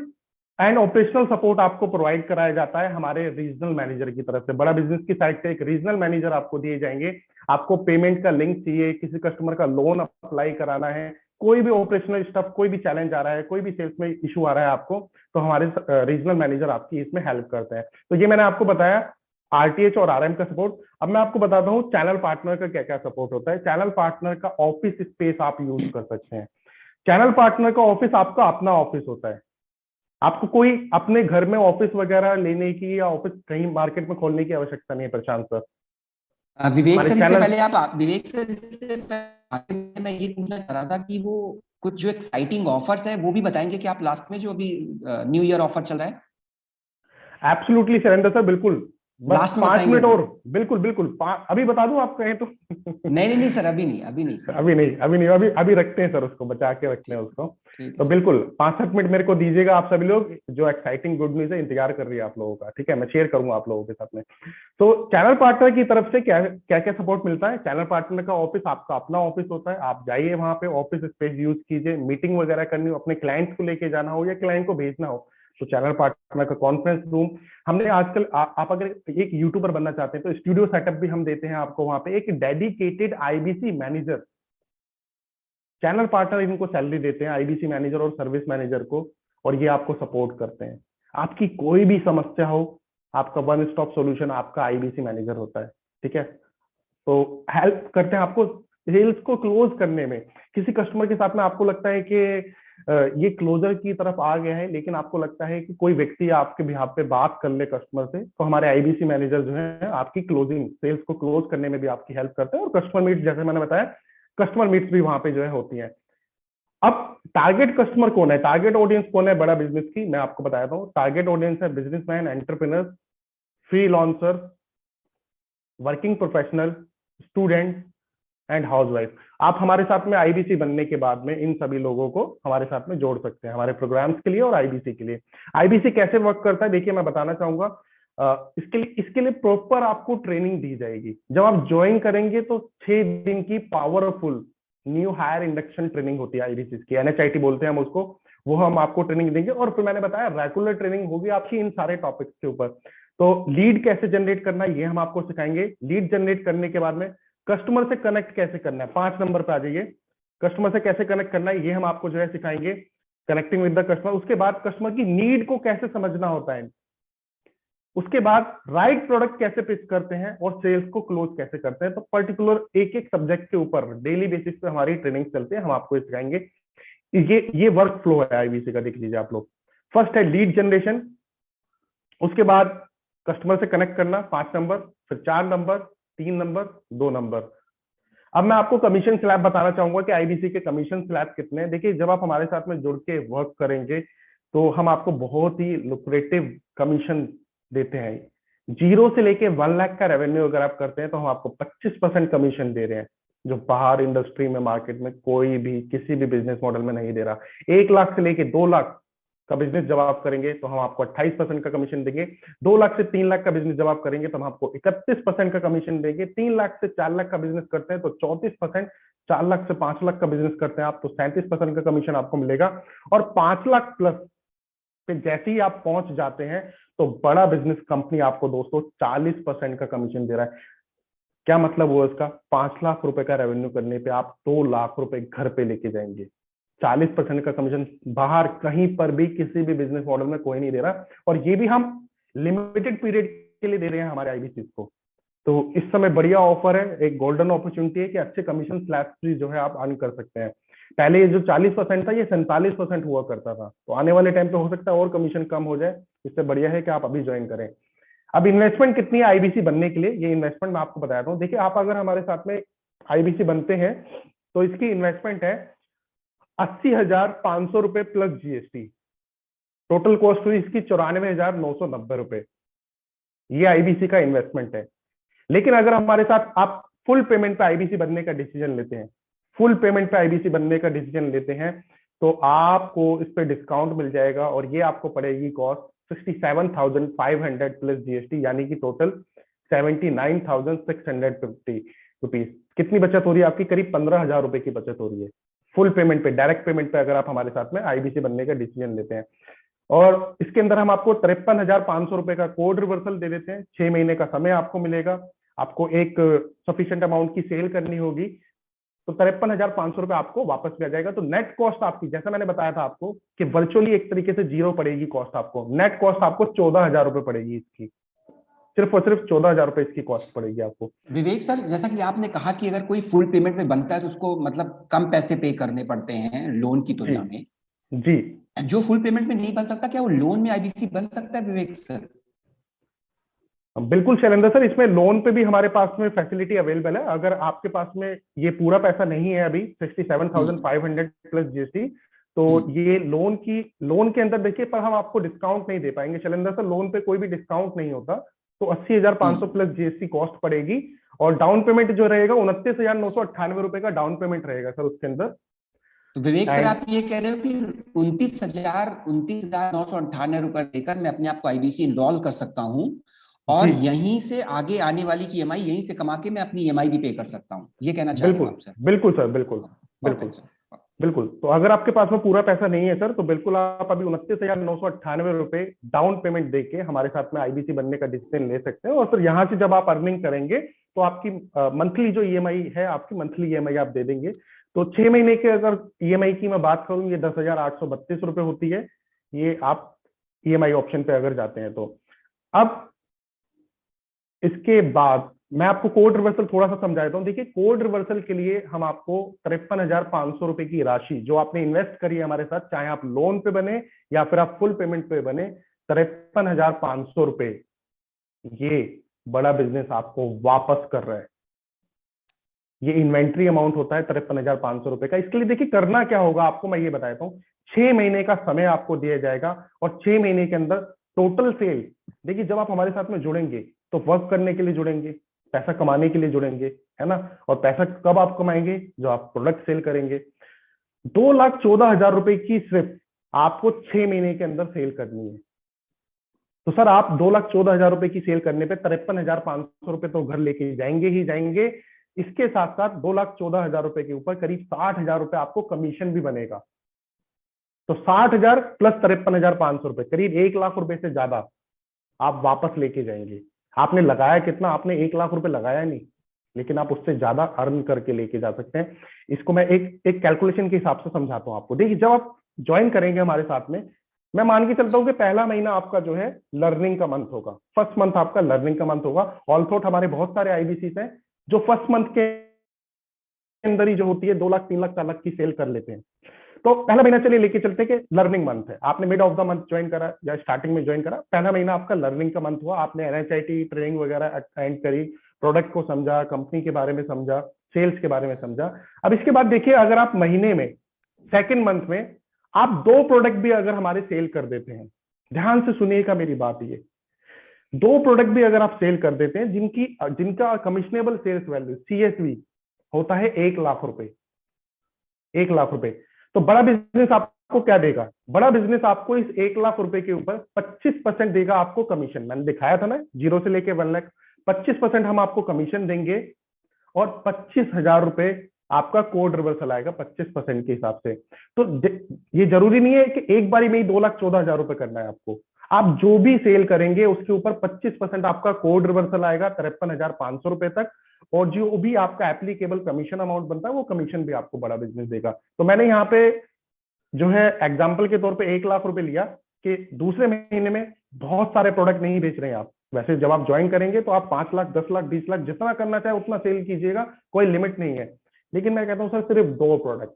एंड ऑपरेशनल सपोर्ट आपको प्रोवाइड कराया जाता है हमारे रीजनल मैनेजर की तरफ से। बड़ा बिजनेस की साइड से एक रीजनल मैनेजर आपको दिए जाएंगे। आपको पेमेंट का लिंक चाहिए, किसी कस्टमर का लोन अप्लाई कराना है, कोई भी ऑपरेशनल स्टफ, कोई भी चैलेंज आ रहा है, कोई भी सेल्स में इशू आ रहा है आपको, तो हमारे रीजनल मैनेजर आपकी इसमें हेल्प करते हैं। तो ये मैंने आपको बताया आरटीएच और आरएम का सपोर्ट। अब मैं आपको बताता हूँ चैनल पार्टनर का क्या क्या सपोर्ट होता है। चैनल पार्टनर का ऑफिस स्पेस आप यूज कर सकते हैं। चैनल पार्टनर का ऑफिस आपका अपना ऑफिस होता है। आपको कोई अपने घर में ऑफिस वगैरह लेने की या ऑफिस कहीं मार्केट में खोलने की आवश्यकता नहीं है प्रशांत सर। विवेक हमारे सर, इससे चैनल, पहले विवेक सर, इससे पहले मैं ये पूछना चाह रहा था कि वो कुछ जो एक्साइटिंग ऑफर्स है वो भी बताएंगे कि आप लास्ट में जो अभी न्यू ईयर ऑफर चल रहा है। एब्सोल्युटली सरेंद्र सर, बिल्कुल बस लास्ट में 5 बताएंगे मिनट वो। और, बिल्कुल बिल्कुल, अभी बता दूं आप कहें तो? नहीं नहीं नहीं सर, अभी नहीं, अभी नहीं सर। अभी नहीं, अभी नहीं, अभी ठीक, अभी रखते हैं सर, उसको बचा के रखते हैं ठीक, उसको। ठीक है तो सर। बिल्कुल 5-7 मिनट मेरे को दीजिएगा आप सभी लोग, जो एक्साइटिंग गुड न्यूज है इंतजार कर रही है आप लोगों का, ठीक है, मैं शेयर करूंगा आप लोगों के साथ में। तो चैनल पार्टनर की तरफ से क्या क्या क्या सपोर्ट मिलता है? चैनल पार्टनर का ऑफिस आपका अपना ऑफिस होता है, आप जाइए वहां पे, ऑफिस स्पेस यूज कीजिए, मीटिंग वगैरह करनी हो, अपने क्लाइंट्स को लेके जाना हो या क्लाइंट को भेजना हो, तो चैनल पार्टनर का कॉन्फ्रेंस रूम। हमने आजकल आप अगर एक यूट्यूबर बनना चाहते हैं तो स्टूडियो सेटअप भी हम देते हैं आपको वहां पे, एक dedicated IBC manager, channel partner इनको सैलरी देते हैं, आईबीसी मैनेजर और सर्विस मैनेजर को, और ये आपको सपोर्ट करते हैं। आपकी कोई भी समस्या हो, आपका वन स्टॉप सॉल्यूशन आपका आईबीसी मैनेजर होता है, ठीक है। तो हेल्प करते हैं आपको सेल्स को क्लोज करने में। किसी कस्टमर के साथ में आपको लगता है कि ये क्लोजर की तरफ आ गया है, लेकिन आपको लगता है कि कोई व्यक्ति आपके बिहाफ पे बात कर ले कस्टमर से, तो हमारे आईबीसी मैनेजर जो है आपकी क्लोजिंग सेल्स को क्लोज करने में भी आपकी हेल्प करते हैं। और कस्टमर मीट, जैसे मैंने बताया, कस्टमर मीट्स भी वहां पे जो है होती हैं। अब टारगेट कस्टमर कौन है, टारगेट ऑडियंस कौन है बड़ा बिजनेस की, मैं आपको बताता हूँ। टारगेट ऑडियंस है businessman, entrepreneur, freelancer, working professional, student and housewife. आप हमारे साथ में आईबीसी बनने के बाद में इन सभी लोगों को हमारे साथ में जोड़ सकते हैं, हमारे प्रोग्राम्स के लिए और आईबीसी के लिए। आईबीसी कैसे वर्क करता है, देखिए मैं बताना चाहूंगा। इसके लिए प्रॉपर आपको ट्रेनिंग दी जाएगी। जब आप ज्वाइन करेंगे तो 6 दिन की powerful new hire induction training होती है आईबीसी की, एनएचआईटी बोलते हैं हम उसको। वो हम आपको ट्रेनिंग देंगे, और फिर मैंने बताया रेगुलर ट्रेनिंग होगी आपकी इन सारे टॉपिक्स के ऊपर। तो लीड कैसे जनरेट करना है ये हम आपको सिखाएंगे। लीड जनरेट करने के बाद में कस्टमर से कनेक्ट कैसे करना है, 5 नंबर पे आ जाइए। कस्टमर से कैसे कनेक्ट करना है ये हम आपको जो है सिखाएंगे, कनेक्टिंग विद द कस्टमर। उसके बाद कस्टमर की नीड को कैसे समझना होता है, उसके बाद राइट प्रोडक्ट कैसे पिच करते हैं, और सेल्स को क्लोज कैसे करते हैं। तो पर्टिकुलर एक एक सब्जेक्ट के ऊपर डेली बेसिस पे हमारी ट्रेनिंग चलती है, हम आपको सिखाएंगे। ये वर्क फ्लो है आईबीसी का, देख लीजिए आप लोग। फर्स्ट है लीड जनरेशन, उसके बाद कस्टमर से कनेक्ट करना 5 नंबर, फिर 4 नंबर, 3 नंबर, 2 नंबर। अब मैं आपको कमीशन स्लैब बताना चाहूंगा कि आईबीसी के कमीशन स्लैब कितने हैं। देखिए जब आप हमारे साथ में जुड़ के वर्क करेंगे तो हम आपको बहुत ही लुक्रेटिव कमीशन देते हैं। 0 से लेके 1 लाख का रेवेन्यू अगर आप करते हैं तो हम आपको 25% कमीशन दे रहे हैं, जो बाहर इंडस्ट्री में मार्केट में कोई भी किसी भी बिजनेस मॉडल में नहीं दे रहा। 1 लाख से लेके 2 लाख का बिजनेस जब आप करेंगे तो हम आपको 28% का कमीशन देंगे। 2 लाख से 3 लाख का बिजनेस जब आप करेंगे तो हम आपको 31% का कमीशन देंगे। 3 लाख से 4 लाख का बिजनेस करते हैं तो 34%। 4 लाख से 5 लाख का बिजनेस करते हैं आप तो 37% का कमीशन आपको मिलेगा। और 5 लाख प्लस पे जैसे ही आप पहुंच जाते हैं तो बड़ा बिजनेस कंपनी आपको दोस्तों 40% का कमीशन दे रहा है। क्या मतलब हुआ इसका? 5 लाख रुपए का रेवेन्यू करने पे आप 2 लाख रुपए घर पे लेके जाएंगे। 40% का कमीशन बाहर कहीं पर भी किसी भी बिजनेस मॉडल में कोई नहीं दे रहा, और ये भी हम लिमिटेड पीरियड के लिए दे रहे हैं हमारे आईबीसी को। तो इस समय बढ़िया ऑफर है, एक गोल्डन अपॉर्चुनिटी है कि अच्छे कमीशन स्लैब्स भी जो है आप अर्न कर सकते हैं। पहले ये जो 40% था ये 47% हुआ करता था, तो आने वाले टाइम पे हो सकता है और कमीशन कम हो जाए। इससे बढ़िया है कि आप अभी ज्वाइन करें। अब इन्वेस्टमेंट कितनी है आईबीसी बनने के लिए, ये इन्वेस्टमेंट मैं आपको बताता हूँ। देखिए आप अगर हमारे साथ में आईबीसी बनते हैं तो इसकी इन्वेस्टमेंट है 80,500 रुपए प्लस जीएसटी। टोटल कॉस्ट हुई इसकी 94,990 रुपए। ये आईबीसी का इन्वेस्टमेंट है। लेकिन अगर हमारे साथ आप फुल पेमेंट पे आईबीसी बनने का डिसीजन लेते हैं, फुल पेमेंट पे आईबीसी बनने का डिसीजन लेते हैं, तो आपको इस पे डिस्काउंट मिल जाएगा, और ये आपको पड़ेगी कॉस्ट 67,500 प्लस जीएसटी, यानी कि टोटल 79,650 रुपीज। कितनी बचत हो रही है आपकी? करीब 15,000 रुपए की बचत हो रही है फुल पेमेंट पे, डायरेक्ट पेमेंट पे अगर आप हमारे साथ में आईबीसी बनने का डिसीजन लेते हैं। और इसके अंदर हम आपको 53,500 रुपए का कोड रिवर्सल दे देते हैं। 6 महीने का समय आपको मिलेगा। आपको एक सफिशिएंट अमाउंट की सेल करनी होगी तो 53,500 रुपए आपको वापस भी आ जाएगा। तो नेट कॉस्ट आपकी, जैसा मैंने बताया था आपको कि वर्चुअली एक तरीके से जीरो पड़ेगी कॉस्ट आपको। नेट कॉस्ट आपको 14,000 रुपए पड़ेगी इसकी, सिर्फ और सिर्फ 14,000 रुपए इसकी कॉस्ट पड़ेगी आपको। विवेक सर, जैसा कि आपने कहा कि अगर कोई फुल पेमेंट में बनता है तो उसको मतलब कम पैसे पे करने पड़ते हैं लोन की जी तुलना में। जी। जो फुल पेमेंट में नहीं बन सकता, क्या वो लोन में आईबीसी बन सकता है विवेक सर? बिल्कुल शैलेंद्र सर, इसमें लोन पे भी हमारे पास में फैसिलिटी अवेलेबल है। अगर आपके पास में ये पूरा पैसा नहीं है अभी, 67,500 प्लस जीएसटी, तो ये लोन के अंदर देखिए, पर हम आपको डिस्काउंट नहीं दे पाएंगे शैलेंद्र सर। लोन पे कोई भी डिस्काउंट नहीं होता। तो 80,500 प्लस जीएसटी कॉस्ट पड़ेगी, और डाउन पेमेंट जो रहेगा 29,998 रुपए का डाउन पेमेंट रहेगा सर उसके अंदर। तो विवेक सर, एंड आप ये कह रहे हो कि 29,998 रुपए देकर मैं अपने आप को आईबीसी इनरोल कर सकता हूँ, और जी यहीं से आगे आने वाली की ईएमआई यहीं से कमा के मैं अपनी ईएमआई भी पे कर सकता हूँ, ये कहना चाह रहे हो बिल्कुल, आप सर? बिल्कुल सर, बिल्कुल, बिल्कुल, परफेक्ट सर। बिल्कुल। तो अगर आपके पास में पूरा पैसा नहीं है सर, तो बिल्कुल आप अभी 29,998 रुपए डाउन पेमेंट देके हमारे साथ में आईबीसी बनने का डिसीजन ले सकते हैं, और फिर यहाँ से जब आप अर्निंग करेंगे तो आपकी मंथली जो ईएमआई है, आपकी मंथली ईएमआई आप दे देंगे। तो 6 महीने के अगर ईएमआई की मैं बात करूं, ये 10,832 रुपए होती है, ये आप ईएमआई ऑप्शन पे अगर जाते हैं तो। अब इसके बाद मैं आपको कोड रिवर्सल थोड़ा सा समझा देता हूँ। देखिए, कोड रिवर्सल के लिए हम आपको 53,500 रुपए की राशि जो आपने इन्वेस्ट करी है हमारे साथ, चाहे आप लोन पे बने या फिर आप फुल पेमेंट पे बने, 53,500 रुपए ये बड़ा बिजनेस आपको वापस कर रहा है। ये इन्वेंट्री अमाउंट होता है 53,500 रुपए का। इसके लिए देखिए करना क्या होगा आपको, मैं ये बताता हूँ। 6 महीने का समय आपको दिया जाएगा, और 6 महीने के अंदर टोटल सेल, देखिए जब आप हमारे साथ में जुड़ेंगे तो वर्क करने के लिए जुड़ेंगे, पैसा कमाने के लिए जुड़ेंगे, है ना। और पैसा कब आप कमाएंगे, जो आप प्रोडक्ट सेल करेंगे। 2,14,000 रुपए की सिर्फ आपको 6 महीने के अंदर सेल करनी है। तो सर आप 2,14,000 रुपए की सेल करने पे 53,500 रुपए तो घर लेके जाएंगे ही जाएंगे। इसके साथ साथ 2,14,000 रुपए के ऊपर करीब 60,000 रुपए आपको कमीशन भी बनेगा। तो 60,000 प्लस 53,500 रुपए, करीब 1 लाख रुपए से ज्यादा आप वापस लेके जाएंगे। आपने लगाया कितना, आपने 1 लाख रुपए लगाया नहीं, लेकिन आप उससे ज्यादा अर्न करके लेके जा सकते हैं। इसको मैं एक एक कैलकुलेशन के हिसाब से समझाता हूं आपको। देखिए, जब आप ज्वाइन करेंगे हमारे साथ में, मैं मान के चलता हूं कि पहला महीना आपका जो है लर्निंग का मंथ होगा, फर्स्ट मंथ आपका लर्निंग का मंथ होगा। ऑल थॉट हमारे बहुत सारे आईबीसी हैं जो फर्स्ट मंथ के अंदर ही जो होती है 2 लाख 3 लाख 4 लाख की सेल कर लेते हैं। तो पहला महीना चलिए लेके चलते हैं कि लर्निंग मंथ है। आपने mid of the month join करा या स्टार्टिंग में ज्वाइन करा, पहला महीना आपका लर्निंग का मंथ हुआ। आपने एनएचआईटी ट्रेनिंग वगैरह अटेंड करी, प्रोडक्ट को समझा, कंपनी के बारे में समझा, सेल्स के बारे में समझा। अब इसके बाद देखिए, अगर आप महीने में सेकेंड मंथ में आप 2 प्रोडक्ट भी अगर हमारे सेल कर देते हैं, ध्यान से सुनिएगा मेरी बात, ये 2 प्रोडक्ट भी अगर आप सेल कर देते हैं जिनका कमिश्नेबल सेल्स वैल्यू सीएसवी होता है 1 लाख रुपए, 1 लाख रुपए। तो बड़ा बिजनेस आपको क्या देगा, बड़ा बिजनेस आपको इस 1 लाख रुपए के ऊपर 25% देगा आपको कमीशन। मैंने दिखाया था ना, 0 से लेके 1 लाख 25% हम आपको कमीशन देंगे, और 25,000 रुपए आपका कोड रिवर्सल आएगा 25% के हिसाब से। तो ये जरूरी नहीं है कि एक बारी में ही 2,14,000 रुपए करना है आपको। आप जो भी सेल करेंगे उसके ऊपर 25% आपका कोड रिवर्सल आएगा 53,500 रुपए तक, और जो भी आपका एप्लीकेबल कमीशन अमाउंट बनता है वो कमीशन भी आपको बड़ा बिजनेस देगा। तो मैंने यहाँ पे जो है एग्जाम्पल के तौर पे 1 लाख रुपए लिया कि दूसरे महीने में बहुत सारे प्रोडक्ट नहीं बेच रहे हैं आप। वैसे जब आप ज्वाइन करेंगे तो आप 5 लाख 10 लाख 20 लाख जितना करना चाहे उतना सेल कीजिएगा, कोई लिमिट नहीं है। लेकिन मैं कहता हूँ सर सिर्फ 2 प्रोडक्ट,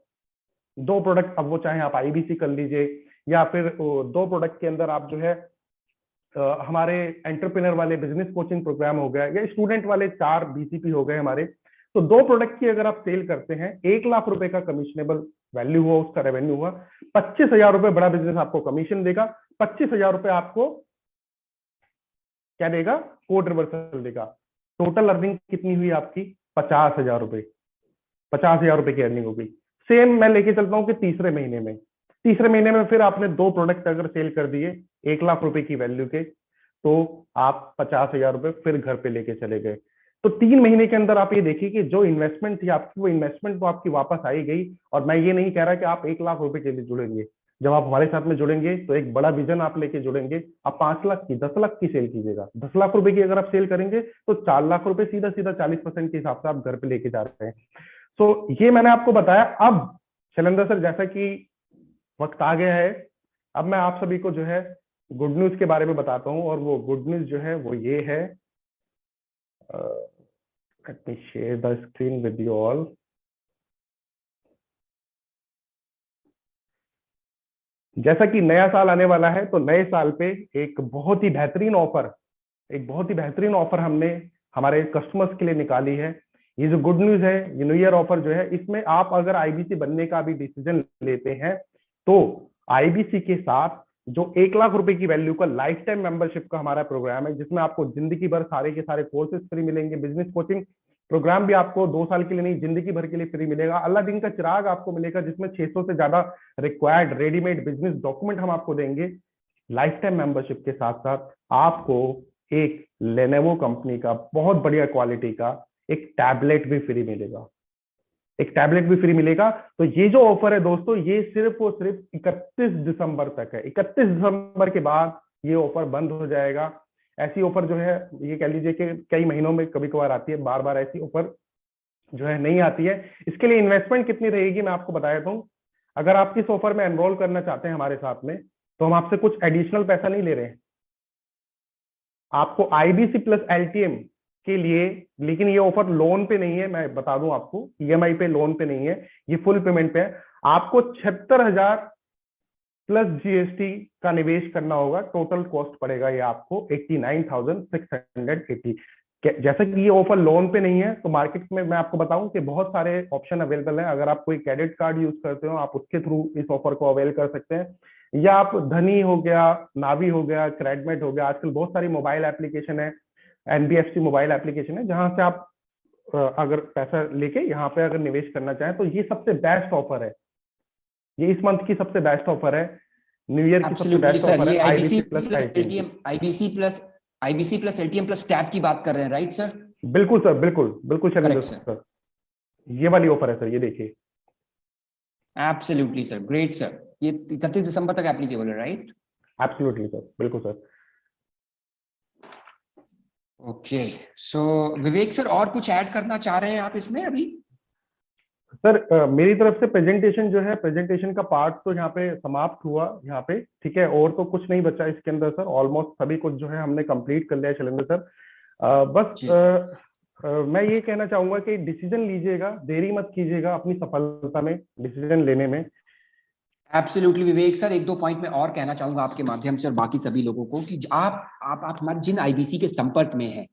अब वो चाहे आप आईबीसी कर लीजिए, या फिर 2 प्रोडक्ट के अंदर आप जो है हमारे एंटरप्रेन्योर वाले बिजनेस कोचिंग प्रोग्राम हो गया, या स्टूडेंट वाले 4 बीसीपी हो गए हमारे। तो 2 प्रोडक्ट की अगर आप सेल करते हैं, 1 लाख रुपए का कमिश्नेबल वैल्यू हुआ, उसका रेवेन्यू हुआ, 25,000 रुपए बड़ा बिजनेस आपको कमीशन देगा, 25,000 रुपए आपको क्या देगा, कोड रिवर्सल देगा। टोटल अर्निंग कितनी हुई आपकी, 50,000 रुपए, 50,000 रुपए की अर्निंग हो गई। सेम मैं लेके चलता हूँ कि तीसरे महीने में फिर आपने 2 प्रोडक्ट अगर सेल कर दिए 1 लाख रुपए की वैल्यू के, तो आप 50,000 रुपए फिर घर पे लेके चले गए। तो 3 महीने के अंदर आप ये देखिए कि जो इन्वेस्टमेंट थी आपकी, वो इन्वेस्टमेंट तो आपकी वापस आई गई। और मैं ये नहीं कह रहा कि आप 1 लाख रुपए के लिए जुड़ेंगे। जब आप हमारे साथ में जुड़ेंगे तो एक बड़ा विजन आप लेके जुड़ेंगे। आप 5 लाख की 10 लाख की सेल कीजिएगा, 10 लाख रुपए की अगर आप सेल करेंगे तो 4 लाख रुपए सीधा सीधा 40% के हिसाब से आप घर पे लेके जा रहे हैं। सो ये मैंने आपको बताया। अब शैलेंद्र सर, जैसा कि वक्त आ गया है, अब मैं आप सभी को जो है गुड न्यूज के बारे में बताता हूं। और वो गुड न्यूज जो है वो ये है, let me share the screen with you all. जैसा कि नया साल आने वाला है, तो नए साल पे एक बहुत ही बेहतरीन ऑफर हमने हमारे कस्टमर्स के लिए निकाली है। ये जो गुड न्यूज है, ये न्यू ईयर ऑफर जो है, इसमें आप अगर आईबीसी बनने का भी डिसीजन लेते हैं तो आईबीसी के साथ जो 1 लाख रुपए की वैल्यू का लाइफ टाइम मेंबरशिप का हमारा प्रोग्राम है, जिसमें आपको जिंदगी भर सारे के सारे कोर्सेज फ्री मिलेंगे। बिजनेस कोचिंग प्रोग्राम भी आपको 2 साल के लिए नहीं, जिंदगी भर के लिए फ्री मिलेगा। अलादीन का चिराग आपको मिलेगा, जिसमें 600 से ज्यादा रिक्वायर्ड रेडीमेड बिजनेस डॉक्यूमेंट हम आपको देंगे। लाइफ टाइम मेंबरशिप के साथ साथ आपको एक लेनोवो कंपनी का बहुत बढ़िया क्वालिटी का एक टैबलेट भी फ्री मिलेगा। एक टैबलेट भी फ्री मिलेगा। तो ये जो ऑफर है दोस्तों, ये सिर्फ और सिर्फ 31 दिसंबर तक है। 31 दिसंबर के बाद ये ऑफर बंद हो जाएगा। ऐसी ऑफर जो है, ये कह लीजिए कि कई महीनों में कभी कभार आती है, बार बार ऐसी ऑफर जो है नहीं आती है। इसके लिए इन्वेस्टमेंट कितनी रहेगी मैं आपको बता देता हूँ। अगर आप इस ऑफर में एनरोल करना चाहते हैं हमारे साथ में, तो हम आपसे कुछ एडिशनल पैसा नहीं ले रहे हैं। आपको आईबीसी प्लस एलटीएम के लिए, लेकिन ये ऑफर लोन पे नहीं है, मैं बता दूं आपको, ईएमआई पे लोन पे नहीं है, ये फुल पेमेंट पे है। आपको 76,000 प्लस जीएसटी का निवेश करना होगा। टोटल कॉस्ट पड़ेगा ये आपको 89,680। जैसा कि ये ऑफर लोन पे नहीं है, तो मार्केट में मैं आपको बताऊं कि बहुत सारे ऑप्शन अवेलेबल हैं। अगर आप कोई क्रेडिट कार्ड यूज करते हो, आप उसके थ्रू इस ऑफर को अवेल कर सकते हैं, या आप धनी हो गया, नावी हो गया, क्रेडमेट हो गया, आजकल बहुत सारी मोबाइल एप्लीकेशन है, एनबीएफसी मोबाइल एप्लीकेशन है, जहां से आप अगर पैसा लेके यहाँ पे अगर निवेश करना चाहें, तो ये सबसे बेस्ट ऑफर है। ये इस मंथ की सबसे बेस्ट ऑफर है, न्यू ईयर की सबसे एब्सोल्युटली बेस्ट सर, ऑफर है ये IBC IBC plus plus LTM की। LTM, IBC plus LTM plus tab की बात कर रहे हैं, राइट सर? बिल्कुल सर, बिल्कुल बिल्कुल शैलेंद्र करेक्ट सर। सर, ये वाली ऑफर है सर, ये देखिए। Absolutely sir, great sir. ये 31 दिसंबर तक एप्लीकेबल है, राइट? एब्सोल्युटली सर, बिल्कुल सर। ओके, सो विवेक सर, और कुछ ऐड करना चाह रहे हैं आप इसमें अभी? सर मेरी तरफ से प्रेजेंटेशन जो है, प्रेजेंटेशन का पार्ट तो यहाँ पे समाप्त हुआ यहाँ पे, ठीक है। और तो कुछ नहीं बचा इसके अंदर सर, ऑलमोस्ट सभी कुछ जो है हमने कंप्लीट कर लिया है शैलेंद्र सर। बस जी, मैं ये कहना चाहूंगा कि डिसीजन लीजिएगा, देरी मत कीजिएगा अपनी सफलता में, डिसीजन लेने में। एब्सोल्युटली विवेक सर, एक दो पॉइंट में और कहना चाहूंगा आपके माध्यम से और बाकी सभी लोगों को कि आप हमारे जिन आईबीसी के संपर्क में हैं,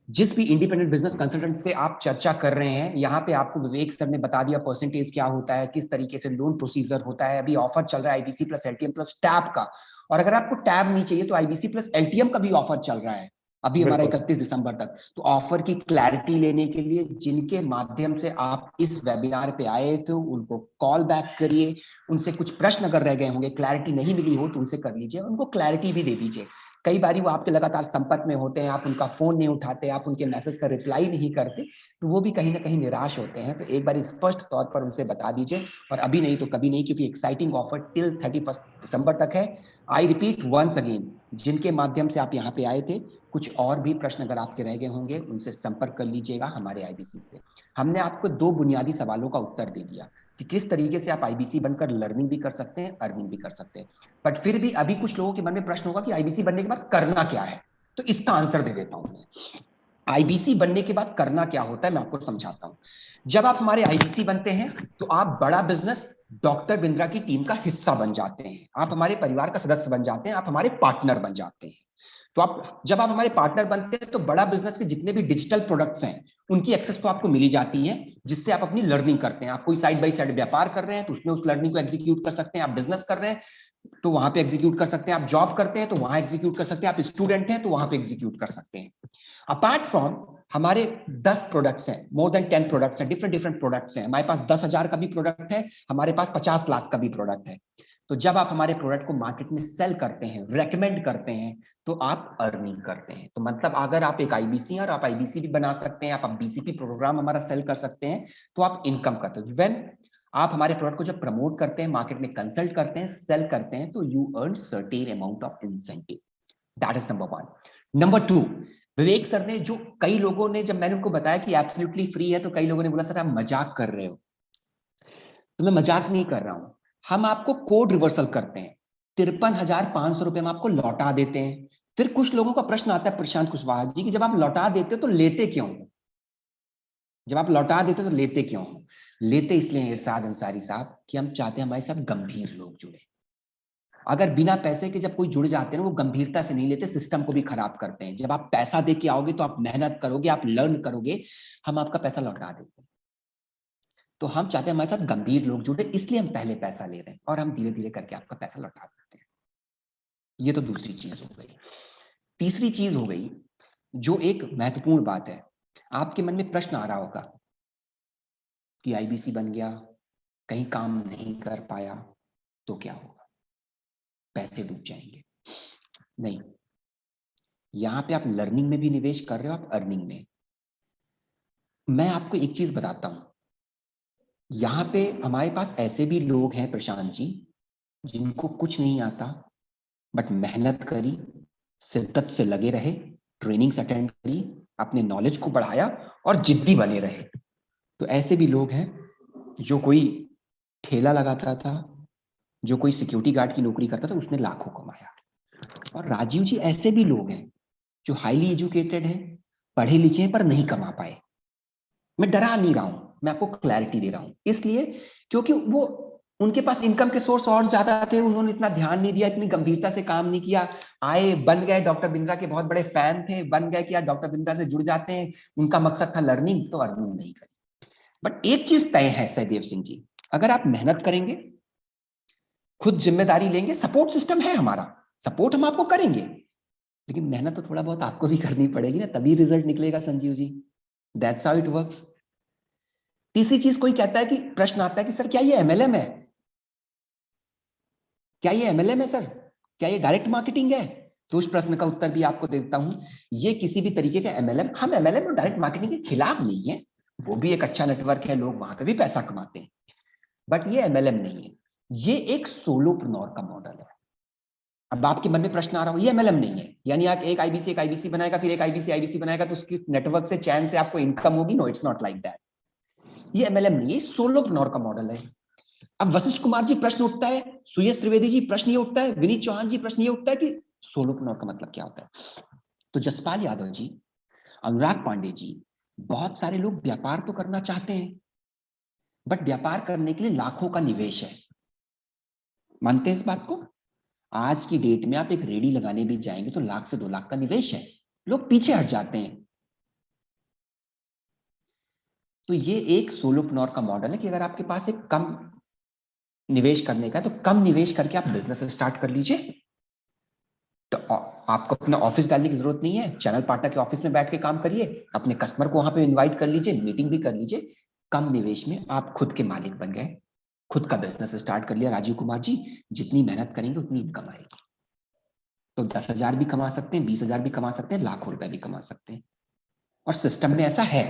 जिस भी इंडिपेंडेंट बिजनेस कंसल्टेंट से आप चर्चा कर रहे हैं, यहाँ पे आपको विवेक सर ने बता दिया परसेंटेज क्या होता है, किस तरीके से लोन प्रोसीजर होता है। अभी ऑफर चल रहा है IBC plus LTM plus tab का, और अगर आपको टैब नहीं चाहिए तो आईबीसी प्लस एलटीएम का भी ऑफर चल रहा है अभी हमारा बिल्कुल 31 दिसंबर तक। तो ऑफर की क्लैरिटी लेने के लिए जिनके माध्यम से आप इस वेबिनार पे आए थे, उनको कॉल बैक करिए। उनसे कुछ प्रश्न अगर रह गए होंगे, क्लैरिटी नहीं मिली हो, तो उनसे कर लीजिए, उनको क्लैरिटी भी दे दीजिए। कई बार वो आपके लगातार संपर्क में होते हैं, आप उनका फोन नहीं उठाते, आप उनके मैसेज का रिप्लाई नहीं करते, तो वो भी कहीं ना कहीं निराश होते हैं। तो एक बार स्पष्ट तौर पर उनसे बता दीजिए, और अभी नहीं तो कभी नहीं, क्योंकि एक्साइटिंग ऑफर टिल 31 दिसंबर तक है। आई रिपीट वंस अगेन, जिनके माध्यम से आप यहाँ पे आए थे, कुछ और भी प्रश्न अगर आपके रह गए होंगे, उनसे संपर्क कर लीजिएगा हमारे आईबीसी से। हमने आपको 2 बुनियादी सवालों का उत्तर दे दिया कि किस तरीके से आप आईबीसी बनकर लर्निंग भी कर सकते हैं, अर्निंग भी कर सकते हैं। बट फिर भी अभी कुछ लोगों के मन में प्रश्न होगा कि आईबीसी बनने के बाद करना क्या है, तो इसका आंसर दे देता हूं मैं। आईबीसी बनने के बाद करना क्या होता है, मैं आपको समझाता हूं। जब आप हमारे आईबीसी बनते हैं, तो आप बड़ा बिजनेस डॉक्टर बिंद्रा की टीम का हिस्सा बन जाते हैं, आप हमारे परिवार का सदस्य बन जाते हैं, आप हमारे पार्टनर बन जाते हैं। तो आप जब आप हमारे पार्टनर बनते हैं, तो बड़ा बिजनेस के जितने भी डिजिटल प्रोडक्ट्स हैं, उनकी एक्सेस तो आपको मिली जाती है, जिससे आप अपनी लर्निंग करते हैं। आप कोई साइड बाई साइड व्यापार कर रहे हैं, तो उसमें उस लर्निंग को एग्जीक्यूट कर सकते हैं। आप बिजनेस कर रहे हैं, तो वहां पे एग्जीक्यूट कर सकते हैं। आप जॉब करते हैं, तो वहां एग्जीक्यूट कर सकते हैं। आप स्टूडेंट हैं, तो वहां पे एग्जीक्यूट कर सकते हैं। अपार्ट फ्रॉम हमारे 10 प्रोडक्ट्स हैं, मोर देन 10 प्रोडक्ट्स हैं, डिफरेंट डिफरेंट प्रोडक्ट्स हैं। हमारे पास 10,000 का भी प्रोडक्ट है, हमारे पास 50 लाख का भी प्रोडक्ट है। तो जब आप हमारे प्रोडक्ट को मार्केट में सेल करते हैं, रेकमेंड करते हैं, तो आप अर्निंग करते हैं। तो मतलब अगर आप एक आईबीसी और आप आईबीसी भी बना सकते हैं, आप बीसीपी प्रोग्राम हमारा सेल कर सकते हैं, तो आप इनकम करते हैं। व्हेन आप हमारे प्रोडक्ट को जब प्रमोट करते हैं, मार्केट में कंसल्ट करते हैं, सेल करते हैं, तो you earn certain amount of incentive. That is number 1। Number 2, Vivek sir ने जो, कई लोगों ने, जब मैंने उनको बताया कि एब्सोल्युटली फ्री है, तो कई लोगों ने बोला सर आप मजाक कर रहे हो। तो मैं मजाक नहीं कर रहा हूं, हम आपको कोड रिवर्सल करते हैं, 53,500 रुपए हम आपको लौटा देते हैं। फिर कुछ लोगों का प्रश्न आता है प्रशांत कुशवाहा जी, कि जब आप लौटा देते हो तो लेते क्यों हो? जब आप लौटा देते हो तो लेते क्यों हो? लेते इसलिए हैं इरशाद अंसारी साहब, कि हम चाहते हैं हमारे साथ गंभीर लोग जुड़े। अगर बिना पैसे के जब कोई जुड़ जाते हैं ना, वो गंभीरता से नहीं लेते, सिस्टम को भी खराब करते हैं। जब आप पैसा दे के आओगे, तो आप मेहनत करोगे, आप लर्न करोगे, हम आपका पैसा लौटा देते हैं। तो हम चाहते हैं हमारे साथ गंभीर लोग जुड़े, इसलिए हम पहले पैसा ले रहे हैं, और हम धीरे धीरे करके आपका पैसा लौटा देते हैं। ये तो दूसरी चीज हो गई। तीसरी चीज हो गई जो एक महत्वपूर्ण बात है, आपके मन में प्रश्न आ रहा होगा कि आईबीसी बन गया, कहीं काम नहीं कर पाया तो क्या होगा, पैसे डूब जाएंगे। नहीं, यहां पे आप लर्निंग में भी निवेश कर रहे हो, आप अर्निंग में। मैं आपको एक चीज बताता हूं, यहाँ पे हमारे पास ऐसे भी लोग हैं प्रशांत जी, जिनको कुछ नहीं आता, बट मेहनत करी, शिद्दत से लगे रहे, ट्रेनिंग्स अटेंड करी, अपने नॉलेज को बढ़ाया और जिद्दी बने रहे। तो ऐसे भी लोग हैं, जो कोई ठेला लगाता था, जो कोई सिक्योरिटी गार्ड की नौकरी करता था, उसने लाखों कमाया। और राजीव जी ऐसे भी लोग हैं जो हाईली एजुकेटेड हैं, पढ़े लिखे हैं, पर नहीं कमा पाए। मैं डरा नहीं रहा हूं, मैं आपको क्लैरिटी दे रहा हूं, इसलिए क्योंकि वो, उनके पास इनकम के सोर्स और ज्यादा थे, उन्होंने इतना ध्यान नहीं दिया, इतनी गंभीरता से काम नहीं किया। आए, बन गए, डॉक्टर बिंद्रा के बहुत बड़े फैन थे, बन गए कि यार डॉक्टर बिंद्रा से जुड़ जाते हैं, उनका मकसद था लर्निंग, तो अर्निंग नहीं करी। बट एक चीज तय है सहदेव सिंह जी, अगर आप मेहनत करेंगे, खुद जिम्मेदारी लेंगे, सपोर्ट सिस्टम है हमारा, सपोर्ट हम आपको करेंगे, लेकिन मेहनत तो थोड़ा बहुत आपको भी करनी पड़ेगी ना, तभी रिजल्ट निकलेगा Sanjeev ji. That's how it works. तीसरी चीज, कोई कहता है कि प्रश्न आता है कि सर क्या ये एमएलएम है, क्या ये एमएलएम है सर, क्या ये डायरेक्ट मार्केटिंग है? तो उस प्रश्न का उत्तर भी आपको देता हूं, ये किसी भी तरीके का एमएलएम, हम एमएलएम और डायरेक्ट मार्केटिंग के खिलाफ नहीं है, वो भी एक अच्छा नेटवर्क है, लोग वहां पे भी पैसा कमाते हैं, बट ये एमएलएम नहीं है, ये एक सोलोप्रेन्योर का मॉडल है। अब आपके मन में प्रश्न आ रहा हो, ये एमएलएम नहीं है, यानी आप एक आईबीसी बनाएगा, फिर एक आईबीसी बनाएगा, तो उसकी नेटवर्क से चैन से आपको इनकम होगी। No, it's not like that. ये एमएलएम नहीं है, सोलोप्रेन्योर का मॉडल है। अब वशिष्ठ कुमार जी प्रश्न उठता है, सुयश त्रिवेदी जी प्रश्न ये उठता है, विनीत चौहान जी प्रश्न ये उठता है कि सोलोप्रेन्योर का मतलब क्या होता है? तो जसपाल यादव जी, अनुराग पांडे जी, बहुत सारे लोग व्यापार तो करना चाहते हैं, बट व्यापार करने के लिए लाखों का निवेश है। मानते हैं इस बात को? आज की डेट में आप एक रेडी लगाने भी जाएंगे तो 1 लाख से 2 लाख का निवेश है, लोग पीछे हट जाते हैं। तो ये एक सोलोप्रेन्योर का मॉडल है कि अगर आपके पास एक कम निवेश करने का है, तो कम निवेश करके आप बिजनेस स्टार्ट कर लीजिए। तो आपको अपना ऑफिस डालने की जरूरत नहीं है, चैनल पार्टनर के ऑफिस में बैठ के काम करिए, अपने कस्टमर को वहां पे इनवाइट कर लीजिए, मीटिंग भी कर लीजिए। कम निवेश में आप खुद के मालिक बन गए, खुद का बिजनेस स्टार्ट कर लिया। राजीव कुमार जी, जितनी मेहनत करेंगे उतनी इनकम आएगी। तो 10,000 भी कमा सकते हैं, 20,000 भी कमा सकते हैं, लाखों रुपए भी कमा सकते हैं। और सिस्टम में ऐसा है,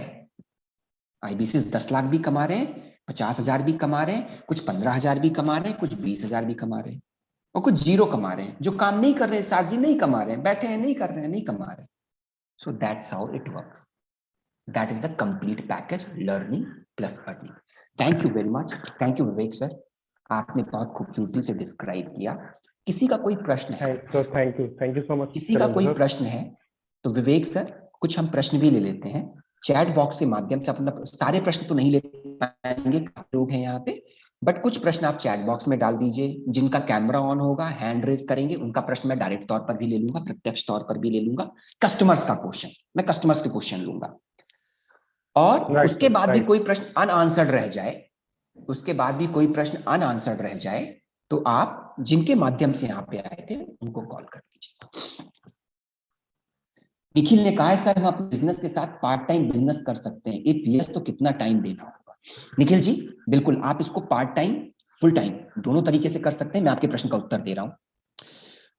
आईबीसी 10 लाख भी कमा रहे हैं, 50,000 भी कमा रहे हैं, कुछ 15,000 भी कमा रहे हैं, कुछ 20,000 भी कमा रहे हैं, और कुछ जीरो कमा रहे हैं, जो काम नहीं कर रहे हैं, साथ जी नहीं कमा रहे हैं, बैठे हैं, नहीं कर रहे हैं, नहीं कमा रहे हैं। So that's how it works. That is the complete package, learning plus earning. Thank you very much. Thank you Vivek sir, आपने बहुत खूबसूरती से डिस्क्राइब किया। किसी का कोई प्रश्न है? थैंक यू सो मच किसी का शैलेंद्र कोई सर। प्रश्न है तो विवेक सर, कुछ हम प्रश्न भी ले लेते हैं चैट बॉक्स के माध्यम से। अपना सारे प्रश्न तो नहीं ले पाएंगे, काफी लोग हैं यहाँ पे, बट कुछ प्रश्न आप चैट बॉक्स में डाल दीजिए। जिनका कैमरा ऑन होगा, हैंड रेज करेंगे, उनका प्रश्न मैं डायरेक्ट तौर पर भी ले लूंगा, प्रत्यक्ष तौर पर भी ले लूंगा। कस्टमर्स का क्वेश्चन, मैं कस्टमर्स के क्वेश्चन लूंगा। और राइट उसके सर, बाद भी राइट। कोई प्रश्न अनआंसर्ड रह जाए, उसके बाद भी कोई प्रश्न अनआंसर्ड रह जाए, तो आप जिनके माध्यम से यहाँ पे आए थे उनको कॉल कर लीजिए। निखिल ने कहा है सर हम अपने बिजनेस के साथ पार्ट टाइम बिजनेस कर सकते हैं, इफ यस तो कितना टाइम देना होगा? निखिल जी, बिल्कुल आप इसको पार्ट टाइम, फुल टाइम, दोनों तरीके से कर सकते हैं। मैं आपके प्रश्न का उत्तर दे रहा हूं।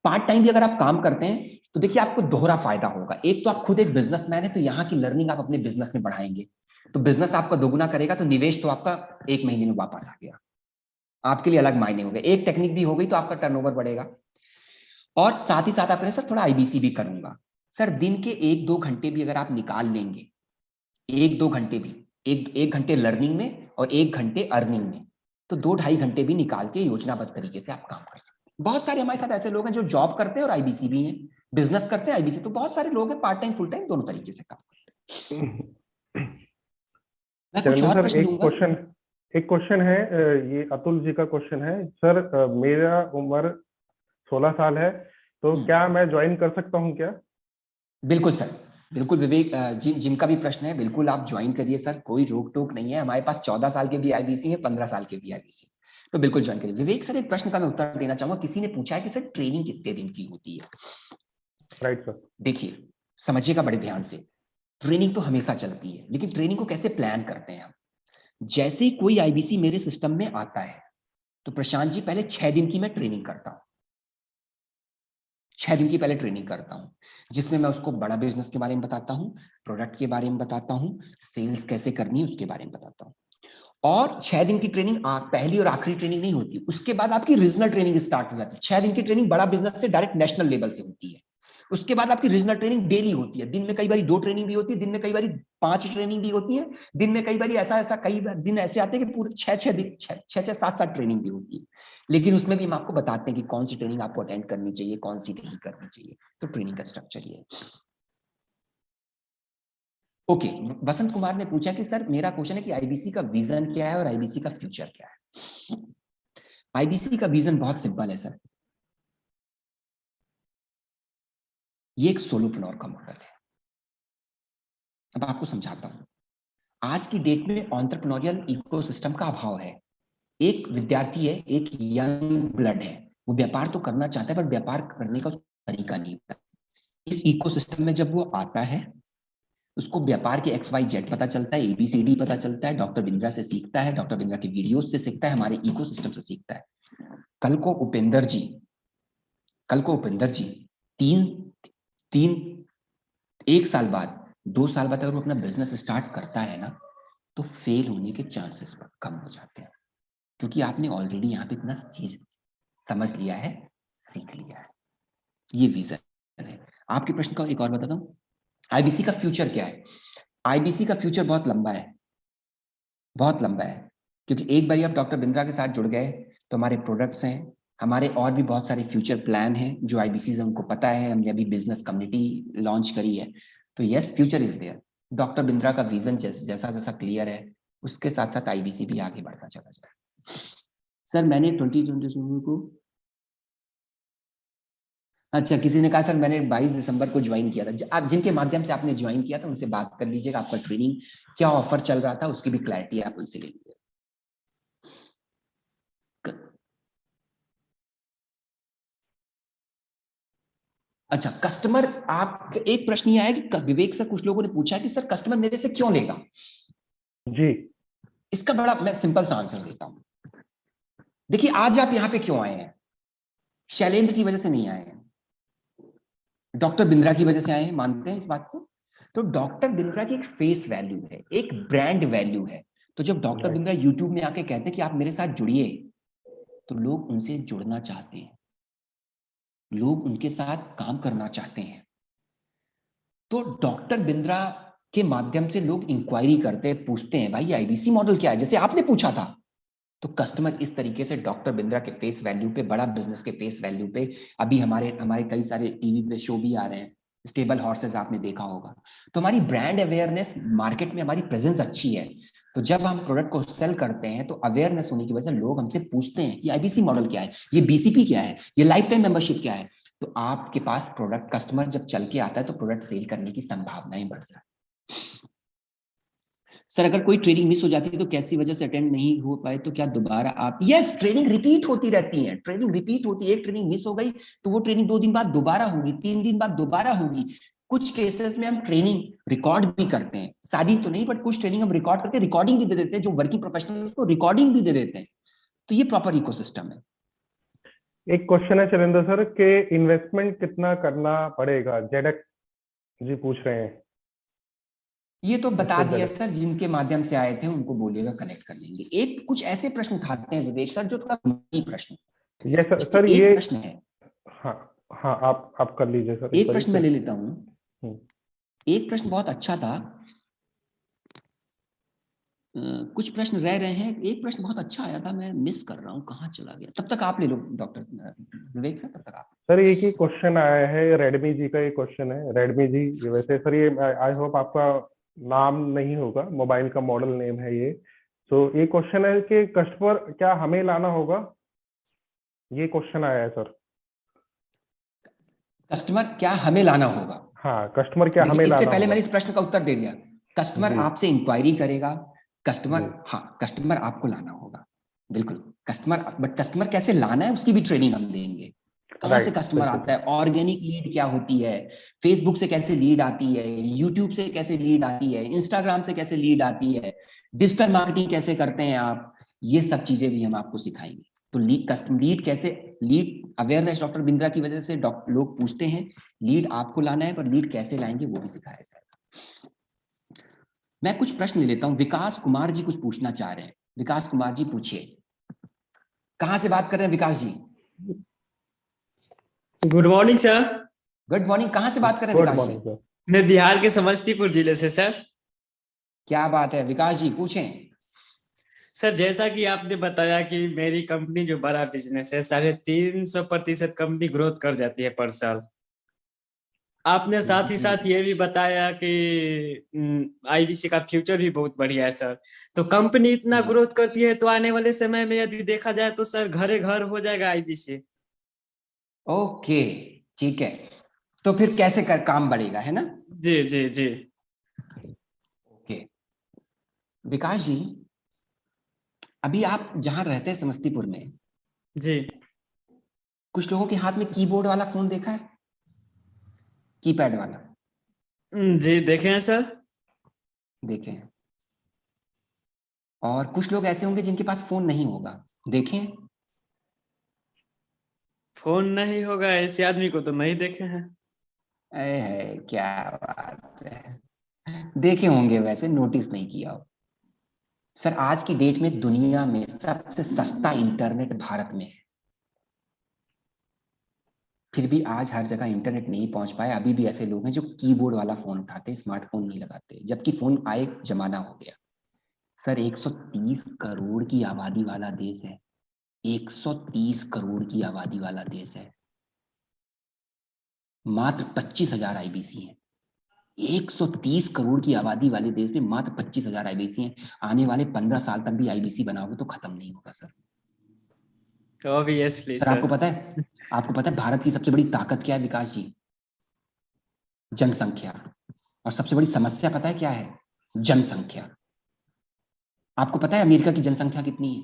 पार्ट टाइम भी अगर आप काम करते हैं तो देखिए आपको दोहरा फायदा होगा। एक तो आप खुद एक बिजनेसमैन है, तो यहाँ की लर्निंग आप अपने बिजनेस में बढ़ाएंगे, तो बिजनेस आपका दोगुना करेगा, तो निवेश तो आपका 1 महीने में वापस आ गया, आपके लिए अलग मायने हो गए। एक टेक्निक भी हो गई तो आपका टर्नओवर बढ़ेगा। और साथ ही साथ आप करें सर थोड़ा आईबीसी भी करूंगा। सर दिन के 1-2 घंटे भी अगर आप निकाल लेंगे, 1-2 घंटे भी, एक घंटे लर्निंग में और 1 घंटे अर्निंग में, तो 2-2.5 घंटे भी निकाल के योजनाबद्ध तरीके से आप काम कर सकते हैं। बहुत सारे हमारे साथ ऐसे लोग हैं जो जॉब करते हैं और आईबीसी भी हैं, बिजनेस करते हैं आईबीसी, तो बहुत सारे लोग हैं पार्ट टाइम फुल टाइम दोनों तरीके से काम करते हैं। मैं कुछ शैलेंद्र और सर, प्रश्न लूंगा। एक क्वेश्चन है, ये अतुल जी का क्वेश्चन है सर। मेरा उम्र 16 साल है, तो क्या मैं ज्वाइन कर सकता हूँ क्या? बिल्कुल सर, बिल्कुल विवेक, जिनका भी प्रश्न है बिल्कुल आप ज्वाइन करिए सर, कोई रोक टोक नहीं है। हमारे पास 14 साल के भी आईबीसी है, 15 साल के भी आईबीसी। तो बिल्कुल ज्वाइन करिए। विवेक सर, एक प्रश्न का मैं उत्तर देना चाहूंगा। किसी ने पूछा है कि सर ट्रेनिंग कितने दिन की होती है? Right sir. देखिए, समझिएगा बड़े ध्यान से, ट्रेनिंग तो हमेशा चलती है, लेकिन ट्रेनिंग को कैसे प्लान करते हैं हम। जैसे ही कोई आईबीसी मेरे सिस्टम में आता है, तो प्रशांत जी पहले 6 दिन की मैं ट्रेनिंग करता हूं। 6 दिन की पहले ट्रेनिंग करता हूं, जिसमें मैं उसको बड़ा बिजनेस के बारे में बताता हूं, प्रोडक्ट के बारे में बताता हूं, सेल्स कैसे करनी है उसके बारे में बताता हूं। और 6 दिन की ट्रेनिंग पहली और आखिरी ट्रेनिंग नहीं होती, उसके बाद आपकी रीजनल ट्रेनिंग स्टार्ट हो जाती है। 6 दिन की ट्रेनिंग बड़ा बिजनेस से डायरेक्ट नेशनल लेवल से होती है। उसके बाद आपकी रीजनल ट्रेनिंग डेली होती है, दिन में कई बार 2 ट्रेनिंग भी होती है, दिन में कई बार 5 ट्रेनिंग भी होती है, दिन में कई बार ऐसा ऐसा कई दिन ऐसे आते हैं कि पूरे 6 दिन 6 7 7 ट्रेनिंग भी होती है। लेकिन उसमें भी हम आपको बताते हैं कि कौन सी ट्रेनिंग आपको अटेंड करनी चाहिए, कौन सी नहीं करनी चाहिए। तो ट्रेनिंग का स्ट्रक्चर ये है। ओके, वसंत कुमार ने पूछा कि सर मेरा क्वेश्चन है कि आईबीसी का विजन क्या है और आईबीसी का फ्यूचर क्या है। आईबीसी का विजन बहुत सिंपल है सर, ये एक सोलोप्रेन्योर का मॉडल है। अब आपको समझाता हूं। आज की डेट में एंटरप्रेन्योरियल इकोसिस्टम का अभाव है। एक विद्यार्थी है, एक यंग ब्लड है, वो व्यापार तो करना चाहता है, पर व्यापार करने का तरीका नहीं पता। इस इकोसिस्टम में जब वो आता है, उसको व्यापार के XYZ पता चलता है, ABCD पता चलता है, डॉक्टर बिंद्रा से सीखता है, डॉक्टर बिंद्रा के वीडियोस से सीखता है, हमारे इकोसिस्टम से सीखता है। कल को उपेंद्र जी कल को उपेंद्र जी तीन तीन 1 साल बाद, 2 साल बाद अगर वो अपना बिजनेस स्टार्ट करता है ना, तो फेल होने के चांसेस कम हो जाते हैं, क्योंकि आपने ऑलरेडी यहाँ पे इतना चीज समझ लिया है, सीख लिया है। ये विजन है। आपके प्रश्न का एक और बताता हूँ, आईबीसी का फ्यूचर क्या है। आईबीसी का फ्यूचर बहुत लंबा है, बहुत लंबा है। क्योंकि एक बार आप डॉक्टर बिंद्रा के साथ जुड़ गए, तो हमारे प्रोडक्ट्स हैं, हमारे और भी बहुत सारे फ्यूचर प्लान हैं जो आईबीसी से उनको पता है। हमने अभी बिजनेस कम्युनिटी लॉन्च करी है, तो yes, future is there. Doctor Bindra का विजन जैसा जैसा क्लियर है, उसके साथ साथ आईबीसी भी आगे बढ़ता चला जाए। सर मैंने 2020 को, अच्छा किसी ने कहा सर मैंने 22 दिसंबर को ज्वाइन किया था। जिनके माध्यम से आपने ज्वाइन किया था उनसे बात कर लीजिएगा, आपका ट्रेनिंग क्या ऑफर चल रहा था उसकी भी क्लैरिटी आप उनसे ले लीजिए। अच्छा, कस्टमर, आप एक प्रश्न ये आया कि विवेक सर, कुछ लोगों ने पूछा कि सर कस्टमर मेरे से क्यों लेगा। जी। इसका बड़ा मैं सिंपल सा आंसर देता हूं। देखिए, आज आप यहां पे क्यों आए हैं? शैलेंद्र की वजह से नहीं आए हैं, डॉक्टर बिंद्रा की वजह से आए हैं, मानते हैं इस बात को? तो डॉक्टर बिंद्रा की एक फेस वैल्यू है, एक ब्रांड वैल्यू है। तो जब डॉक्टर बिंद्रा यूट्यूब में आके कहते हैं कि आप मेरे साथ जुड़िए, तो लोग उनसे जुड़ना चाहते हैं, लोग उनके साथ काम करना चाहते हैं। तो डॉक्टर बिंद्रा के माध्यम से लोग इंक्वायरी करते हैं, पूछते हैं भाई आईबीसी मॉडल क्या है, जैसे आपने पूछा था। तो कस्टमर इस तरीके से डॉक्टर बिंद्रा के फेस वैल्यू पे, बड़ा बिजनेस के फेस वैल्यू पे, अभी हमारे हमारे कई सारे टीवी पे शो भी आ रहे हैं, स्टेबल हॉर्सेस आपने देखा होगा। तो हमारी ब्रांड अवेयरनेस, मार्केट में हमारी प्रेजेंस अच्छी है। तो जब हम प्रोडक्ट को सेल करते हैं, तो अवेयरनेस होने की वजह से लोग हमसे पूछते हैं ये आईबीसी मॉडल क्या है, ये बीसीपी क्या है, ये लाइफ टाइम मेंबरशिप क्या है। तो आपके पास प्रोडक्ट, कस्टमर जब चल के आता है, तो प्रोडक्ट सेल करने की संभावनाएं बढ़ जाती है। सर अगर कोई ट्रेनिंग मिस हो जाती है तो कैसी वजह से अटेंड नहीं हो पाए, तो क्या दोबारा आप, यस, ट्रेनिंग रिपीट होती रहती है, ट्रेनिंग रिपीट होती है। एक ट्रेनिंग मिस हो गई तो वो ट्रेनिंग 2 दिन बाद दोबारा होगी, 3 दिन बाद दोबारा होगी। कुछ केसेस में हम ट्रेनिंग रिकॉर्ड भी करते हैं, सारी तो नहीं, बट कुछ ट्रेनिंग हम रिकॉर्ड करके रिकॉर्डिंग भी दे देते हैं, जो वर्किंग प्रोफेशनल को रिकॉर्डिंग भी दे देते हैं। तो ये प्रॉपर इकोसिस्टम है। एक क्वेश्चन है शैलेंद्र सर के, इन्वेस्टमेंट कितना करना पड़ेगा, जेडक जी पूछ रहे हैं। ये तो बता मिस्टर दिया जेडक। सर, जिनके माध्यम से आए थे उनको बोलिएगा कनेक्ट कर लेंगे। एक कुछ ऐसे प्रश्न खाते हैं विवेक सर जो थोड़ा प्रश्न, ये सर, जैसे ये, एक प्रश्न है, हाँ हाँ, आप कर लीजिए सर, एक एक बार प्रश्न मैं ले लेता हूं। हम्म। एक प्रश्न बहुत अच्छा था, कुछ प्रश्न रह रहे हैं। एक प्रश्न बहुत अच्छा आया था, मैं मिस कर रहा हूं, कहाँ चला गया। तब तक आप ले लो डॉक्टर विवेक सर, तब तक आप। सर एक ही क्वेश्चन आया है, रेडमी जी का ये क्वेश्चन है, रेडमी जी। वैसे सर ये आई होप आपका नाम नहीं होगा, मोबाइल का मॉडल नेम है ये। सो ये क्वेश्चन है कि कस्टमर क्या हमें लाना होगा, ये क्वेश्चन आया है सर। कस्टमर क्या हमें लाना होगा? हाँ, कस्टमर क्या देखिए, हमें इससे लाना पहले होगा। मैंने इस प्रश्न का उत्तर दे दिया। कस्टमर जी। आपसे इंक्वायरी करेगा, कस्टमर, जी। हाँ, कस्टमर आपको लाना होगा, बिल्कुल। कस्टमर, बट कस्टमर कैसे लाना है उसकी भी ट्रेनिंग हम देंगे। कहाँ से कस्टमर आता है, ऑर्गेनिक लीड क्या होती है, फेसबुक से कैसे लीड आती है, यूट्यूब से कैसे लीड आती है, इंस्टाग्राम से कैसे लीड आती है, डिजिटल मार्केटिंग कैसे करते हैं आप, ये सब चीजें भी हम आपको सिखाएंगे। तो लीड कैसे, लीड अवेयरनेस डॉक्टर बिंद्रा की वजह से लोग पूछते हैं, लीड आपको लाना है, पर लीड कैसे लाएंगे वो भी सिखाया जाएगा। मैं कुछ प्रश्न ले लेता हूं। विकास कुमार जी कुछ पूछना चाह रहे हैं। विकास कुमार जी पूछिए। कहां से बात कर रहे हैं Vikas ji? Good morning sir. Good morning. कहां से बात कर रहे हैं good Vikas ji? Morning sir. मैं बिहार के समस्तीपुर जिले से सर। क्या बात है विकास जी, पूछें। सर जैसा कि आपने बताया कि मेरी कंपनी जो बड़ा बिजनेस है 350% कंपनी ग्रोथ कर जाती है पर साल। आपने साथ ही साथ ये भी बताया कि आईबीसी का फ्यूचर भी बहुत बढ़िया है सर। तो कंपनी इतना जी। ग्रोथ करती है तो आने वाले समय में यदि देखा जाए तो सर घरे घर हो जाएगा आईबीसी। ओके, ठीक है। तो फिर कैसे कर काम बढ़ेगा, है ना? जी जी जी। ओके विकास जी, अभी आप जहां रहते हैं समस्तीपुर में, जी कुछ लोगों के हाथ में कीबोर्ड वाला फोन देखा है, कीपैड वाला? जी देखे हैं सर। देखे हैं। और कुछ लोग ऐसे होंगे जिनके पास फोन नहीं होगा, देखे हैं? फोन नहीं होगा ऐसे आदमी को तो नहीं देखे हैं। क्या बात है, देखे होंगे, वैसे नोटिस नहीं किया हो। सर आज की डेट में दुनिया में सबसे सस्ता इंटरनेट भारत में है, फिर भी आज हर जगह इंटरनेट नहीं पहुंच पाए। अभी भी ऐसे लोग हैं जो कीबोर्ड वाला फोन उठाते, स्मार्टफोन नहीं लगाते, जबकि फोन आए जमाना हो गया। सर 130 करोड़ की आबादी वाला देश है, 130 करोड़ की आबादी वाला देश है, मात्र 25,000 आईबीसी हैं। 130 करोड़ की आबादी वाले देश में मात्र 25,000 आईबीसी हैं। आने वाले 15 साल तक भी आईबीसी बनाओगे तो खत्म नहीं होगा सर। Obviously sir sir. आपको पता है भारत की सबसे बड़ी ताकत क्या है विकास जी? जनसंख्या। और सबसे बड़ी समस्या पता है क्या है? जनसंख्या। आपको पता है अमेरिका की जनसंख्या कितनी है?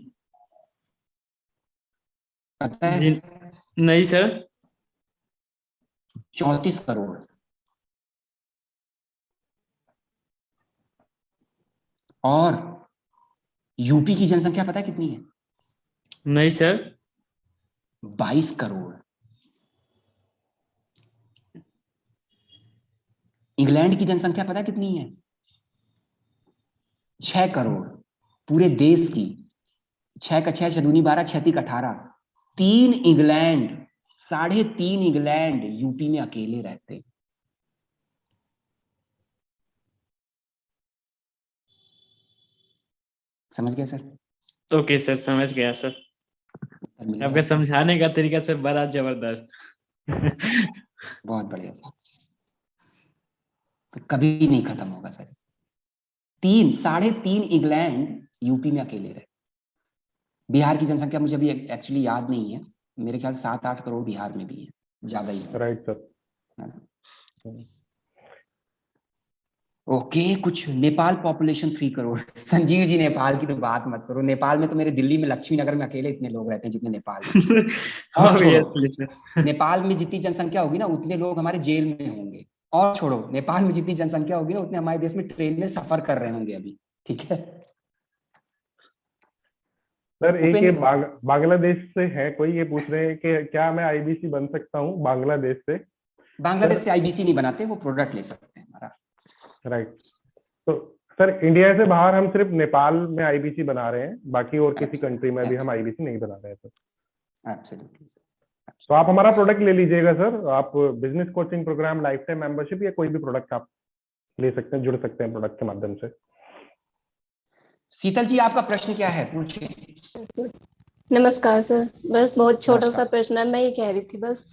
पता है? जी नहीं सर। 34 करोड़। और यूपी की जनसंख्या पता है कितनी है? नहीं सर। 22 करोड़। इंग्लैंड की जनसंख्या पता है कितनी है? 6 करोड़। पूरे देश की 6 का 6 6 दूनी 12, 6 तीक 18। 3 इंग्लैंड, 3.5 इंग्लैंड यूपी में अकेले रहते हैं। समझ गए सर? ओके सर समझ गया सर। मिल गया आपका आपको? समझाने का तरीका सर बड़ा जबरदस्त। बहुत बढ़िया सर। तो कभी नहीं खत्म होगा सर। 3.5 इंग्लैंड यूपी में अकेले रहे। बिहार की जनसंख्या मुझे अभी एक्चुअली याद नहीं है, मेरे ख्याल 7-8 करोड़ बिहार में भी है, ज्यादा ही है। Right sir. ओके कुछ नेपाल पॉपुलेशन 3 करोड़। संजीव जी नेपाल की तो बात मत करो, नेपाल में तो मेरे दिल्ली में लक्ष्मी नगर में अकेले इतने लोग रहते हैं जितने नेपाल में। और छोड़ो, ऑब्वियसली सर। नेपाल में जितनी जनसंख्या होगी ना उतने लोग हमारे जेल में होंगे। और छोड़ो, नेपाल में जितनी जनसंख्या होगी ना उतने हमारे देश में ट्रेन में सफर कर रहे होंगे अभी। ठीक है सर एक ये उपेंद्र? बांग्लादेश से है कोई, ये पूछ रहे हैं कि क्या मैं आईबीसी बन सकता हूँ बांग्लादेश से? बांग्लादेश सर से आईबीसी नहीं बनाते, वो प्रोडक्ट ले सकते हैं हमारा। राइट। तो सर इंडिया से बाहर हम सिर्फ नेपाल में आईबीसी बना रहे हैं, बाकी और किसी कंट्री में भी हम आईबीसी नहीं बना रहे हैं सर। Absolutely sir. तो आप हमारा प्रोडक्ट ले लीजिएगा सर, आप business coaching programme, lifetime membership या कोई भी प्रोडक्ट आप ले सकते हैं, जुड़ सकते हैं प्रोडक्ट के माध्यम से। शीतल जी आपका प्रश्न क्या है, पूछिए। नमस्कार सर। बस बहुत छोटा सा नमस्कार। प्रश्न है, मैं ये कह रही थी बस,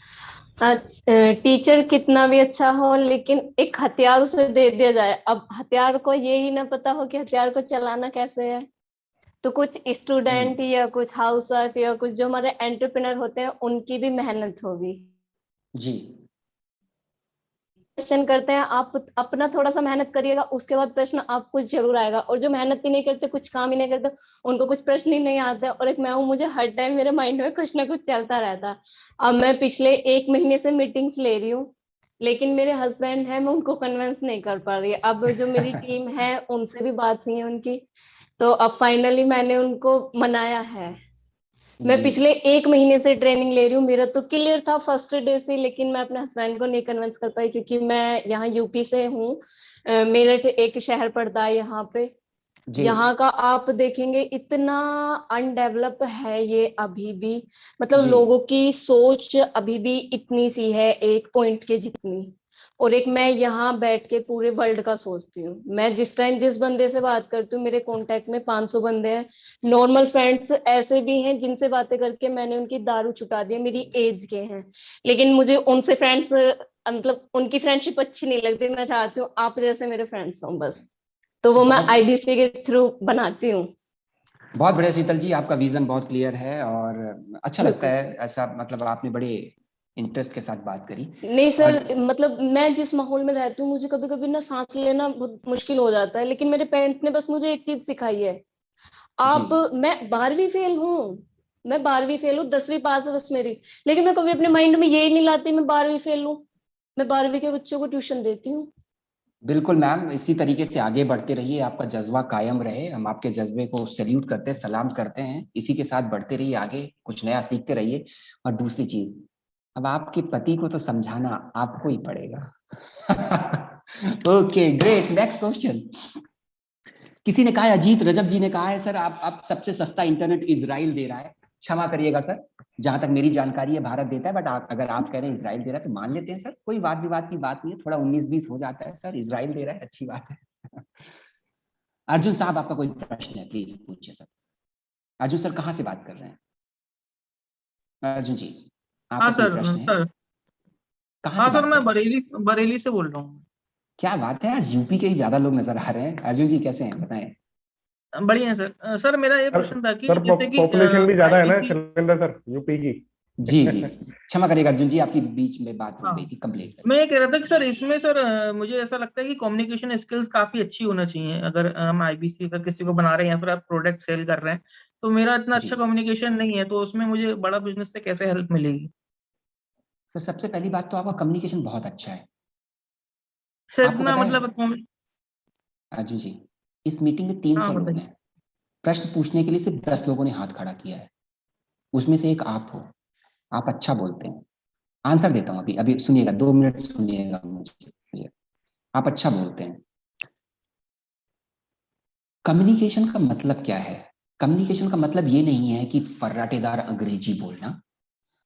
आज टीचर कितना भी अच्छा हो लेकिन एक हथियार उसे दे दिया जाए, अब हथियार को ये ही ना पता हो कि हथियार को चलाना कैसे है, तो कुछ स्टूडेंट या कुछ हाउस वाइफ या कुछ जो हमारे एंटरप्रेन्योर होते हैं उनकी भी मेहनत होगी। जी क्वेश्चन करते हैं, आप अपना थोड़ा सा मेहनत करिएगा, उसके बाद प्रश्न आपको जरूर आएगा। और जो मेहनत ही नहीं करते, कुछ काम ही नहीं करते, उनको कुछ प्रश्न ही नहीं आते। और एक मैं हूँ, मुझे हर टाइम मेरे माइंड में कुछ ना कुछ चलता रहता है। अब मैं पिछले 1 महीने से मीटिंग्स ले रही हूँ, लेकिन मेरे हस्बैंड है, मैं उनको कन्विंस नहीं कर पा रही। अब जो मेरी टीम है, उनसे भी बात हुई है उनकी, तो अब फाइनली मैंने उनको मनाया है। मैं जी पिछले 1 महीने से ट्रेनिंग ले रही हूँ, मेरा तो क्लियर था फर्स्ट डे से, लेकिन मैं अपने हस्बैंड को नहीं कन्विंस कर पाई, क्योंकि मैं यहाँ यूपी से हूँ। मेरठ एक शहर पड़ता है यहाँ पे। जी यहाँ का आप देखेंगे इतना अनडेवलप है ये अभी भी, मतलब जी लोगों की सोच अभी भी इतनी सी है, एक पॉइंट के जितनी। और एक मैं यहाँ बैठ के पूरे वर्ल्ड का सोचती हूँ। मैं जिस टाइम जिस बंदे से बात करती हूँ, मेरे कांटेक्ट में 500 बंदे हैं। नॉर्मल फ्रेंड्स ऐसे भी हैं जिनसे बातें करके मैंने उनकी दारू छुटा दी है, मेरी एज के हैं, लेकिन मुझे उनसे फ्रेंड्स, मतलब उनकी फ्रेंडशिप अच्छी नहीं लगती। मैं चाहती हूँ आप जैसे मेरे फ्रेंड्स हों बस, तो वो मैं बहुत आईबीसी के थ्रू बनाती हूँ। बहुत बढ़िया शीतल जी, आपका विजन बहुत क्लियर है और अच्छा लगता बिल्कुल। है ऐसा, मतलब आपने बड़े इंटरेस्ट के साथ बात करी। नहीं और सर, मतलब मैं जिस माहौल में रहती हूँ, मुझे कभी कभी ना सांस लेना बहुत मुश्किल हो जाता है, लेकिन मेरे पेरेंट्स ने बस मुझे एक चीज सिखाई है। जी आप, मैं 12वीं फेल हूँ, मैं 12वीं फेल हूँ, 10वीं पास है बस मेरी, लेकिन मैं कभी अपने माइंड में यही नहीं लाती मैं 12वीं फेल हूँ। मैं 12वीं के बच्चों को ट्यूशन देती हूँ। बिल्कुल मैम, इसी तरीके से आगे बढ़ते रहिए, आपका जज्बा कायम रहे। हम आपके जज्बे को सैल्यूट करते हैं, सलाम करते हैं। इसी के साथ बढ़ते रहिए आगे, कुछ नया सीखते रहिए। और दूसरी चीज, अब आपके पति को तो समझाना आपको ही पड़ेगा। Okay great, next question. किसी ने कहा है, अजीत रजक जी ने कहा है, सर आप सबसे सस्ता इंटरनेट इजराइल दे रहा है। क्षमा करिएगा सर, जहां तक मेरी जानकारी है भारत देता है, बट अगर आप कह रहे हैं इजराइल दे रहा है तो मान लेते हैं सर, कोई वाद विवाद की बात नहीं है, थोड़ा 19-20 हो जाता है सर, इजराइल दे रहा है अच्छी बात है। अर्जुन साहब, आपका कोई प्रश्न है प्लीज पूछिए सर। अर्जुन सर कहाँ से बात कर रहे हैं? अर्जुन जी, हाँ आपका कोई सर। प्रश्न है? सर कहाँ हाँ से सर, बात कर मैं रहे हैं? बरेली बरेली से बोल रहा हूँ। क्या बात है, आज यूपी के ही ज्यादा लोग नजर आ रहे हैं। अर्जुन जी कैसे हैं बताएं। बढ़िया है सर। सर मेरा ये सर प्रश्न था कि सर जैसे कि पॉपुलेशन भी ज्यादा है ना आईबीसी। शैलेंद्र सर, यूपी की। जी जी, क्षमा करिएगा अर्जुन जी, आपकी बीच में बात रुक हाँ, गई थी, कंप्लीट मैं करिए। ये कह रहा था कि सर इसमें सर मुझे ऐसा लगता है कि कम्युनिकेशन स्किल्स काफी अच्छी होना चाहिए। अगर हम आईबीसी अगर किसी को बना रहे हैं या फिर आप प्रोडक्ट सेल कर रहे हैं, तो मेरा इतना जी अच्छा कम्युनिकेशन नहीं है, तो उसमें मुझे बड़ा बिजनेस से कैसे हेल्प मिलेगी? सर, सबसे पहली बात तो आपका कम्युनिकेशन बहुत अच्छा है। सर आपको इतना पता है मतलब अर्जुन जी, इस मीटिंग में 300 हाँ लोग बताइए। हैं। प्रश्न पूछने के लिए सिर्फ 10 लोगों ने हाथ खड़ा किया है, उसमें से एक आप हो। आप अच्छा बोलते हैं। आंसर देता हूं, अभी अभी सुनिएगा, 2 मिनट सुनिएगा मुझे। आप अच्छा बोलते हैं। कम्युनिकेशन का मतलब क्या है? कम्युनिकेशन का मतलब ये नहीं है कि फर्राटेदार अंग्रेजी बोलना।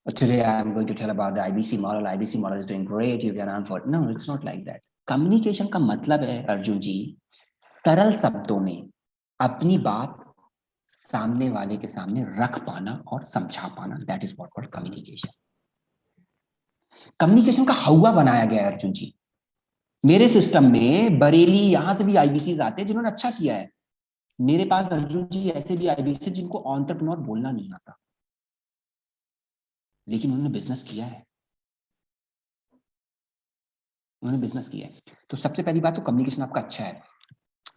Today I am going to tell about the IBC model. IBC model is doing great. You can earn for it. No, it's not like that. Communication का मतलब है अर्जुन जी, सरल शब्दों में अपनी बात सामने वाले के सामने रख पाना और समझा पाना। That is what called communication. Communication का हवा बनाया गया है अर्जुन जी। मेरे सिस्टम में बरेली, यहां से भी आईबीसी आते हैं जिन्होंने अच्छा किया है। मेरे पास अर्जुन जी ऐसे भी आईबीसी जिनको एंटरप्रेन्योर बोलना नहीं आता, लेकिन उन्होंने बिजनेस किया है। उन्होंने बिजनेस किया है। तो सबसे पहली बात तो कम्युनिकेशन आपका अच्छा है।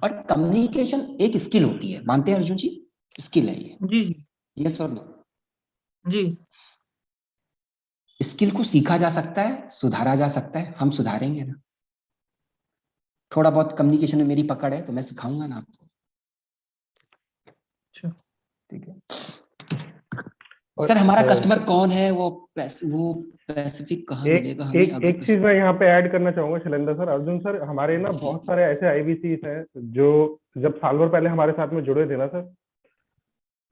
और कम्युनिकेशन एक स्किल होती है, मानते हैं अर्जुन जी? स्किल है ये, जी जी यस और नो? जी। स्किल को सीखा जा सकता है, सुधारा जा सकता है, हम सुधारेंगे ना। थोड़ा बहुत कम्युनिकेशन में मेरी पकड़ है तो मैं सिखाऊंगा ना आपको। अच्छा। ठीक है और सर, हमारा कस्टमर कौन है, वो पैसिफिक कहाँ एक मिलेगा हमें एक अगर एक चीज मैं यहाँ पे ऐड करना चाहूंगा शैलेंद्र सर, अर्जुन सर, हमारे ना जी बहुत सारे ऐसे आईवीसीज हैं जो जब साल भर पहले हमारे साथ में जुड़े थे ना सर,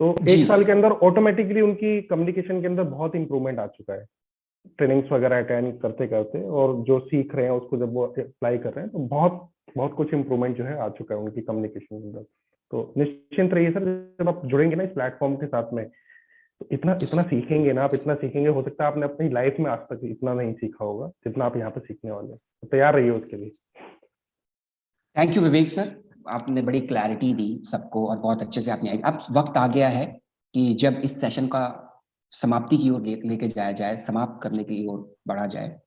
तो जी 1 साल के अंदर ऑटोमेटिकली उनकी कम्युनिकेशन के अंदर बहुत इंप्रूवमेंट आ चुका है, ट्रेनिंग्स वगैरह अटेंड करते करते, और जो सीख रहे हैं उसको जब वो अप्लाई कर रहे हैं तो बहुत बहुत कुछ इंप्रूवमेंट जो है आ चुका है उनकी कम्युनिकेशन के अंदर। तो निश्चिंत रहिए सर, जब आप जुड़ेंगे ना इस प्लेटफॉर्म के साथ में, तो इतना इतना सीखेंगे ना आप, इतना सीखेंगे, हो सकता है आपने अपनी लाइफ में आज तक इतना नहीं सीखा होगा जितना आप यहाँ पे सीखने वाले हैं। तो तैयार रहिए उसके लिए। थैंक यू विवेक सर, आपने बड़ी क्लैरिटी दी सबको और बहुत अच्छे से आपने। अब वक्त आ गया है कि जब इस सेशन का समाप्ति की ओर लेके जाया जाए, समाप्त करने की ओर बढ़ा जाए।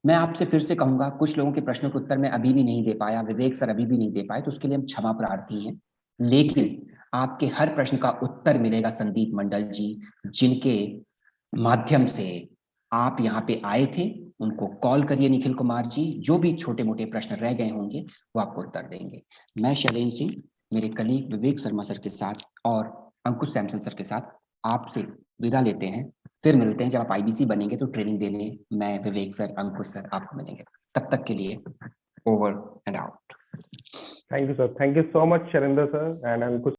मैं आपसे फिर से कहूंगा, कुछ लोगों के प्रश्नों के उत्तर मैं अभी भी नहीं दे पाया, विवेक सर अभी भी नहीं दे पाए, तो उसके लिए हम क्षमा प्रार्थी हैं। लेकिन आपके हर प्रश्न का उत्तर मिलेगा संदीप मंडल जी, जिनके माध्यम से आप यहाँ पे आए थे। उनको कॉल करिए, निखिल कुमार जी, जो भी छोटे मोटे प्रश्न रह गए होंगे वो आपको उत्तर देंगे। मैं शैलेंद्र सिंह मेरे कलीग विवेक शर्मा सर के साथ और अंकुश सैमसन सर के साथ आपसे विदा लेते हैं। फिर मिलते हैं जब आप आईबीसी बनेंगे तो ट्रेनिंग देने मैं, विवेक सर, अंकुश सर आपको मिलेंगे। तब तक के लिए over and out. Thank you sir, thank you so much Shailendra sir and Ankush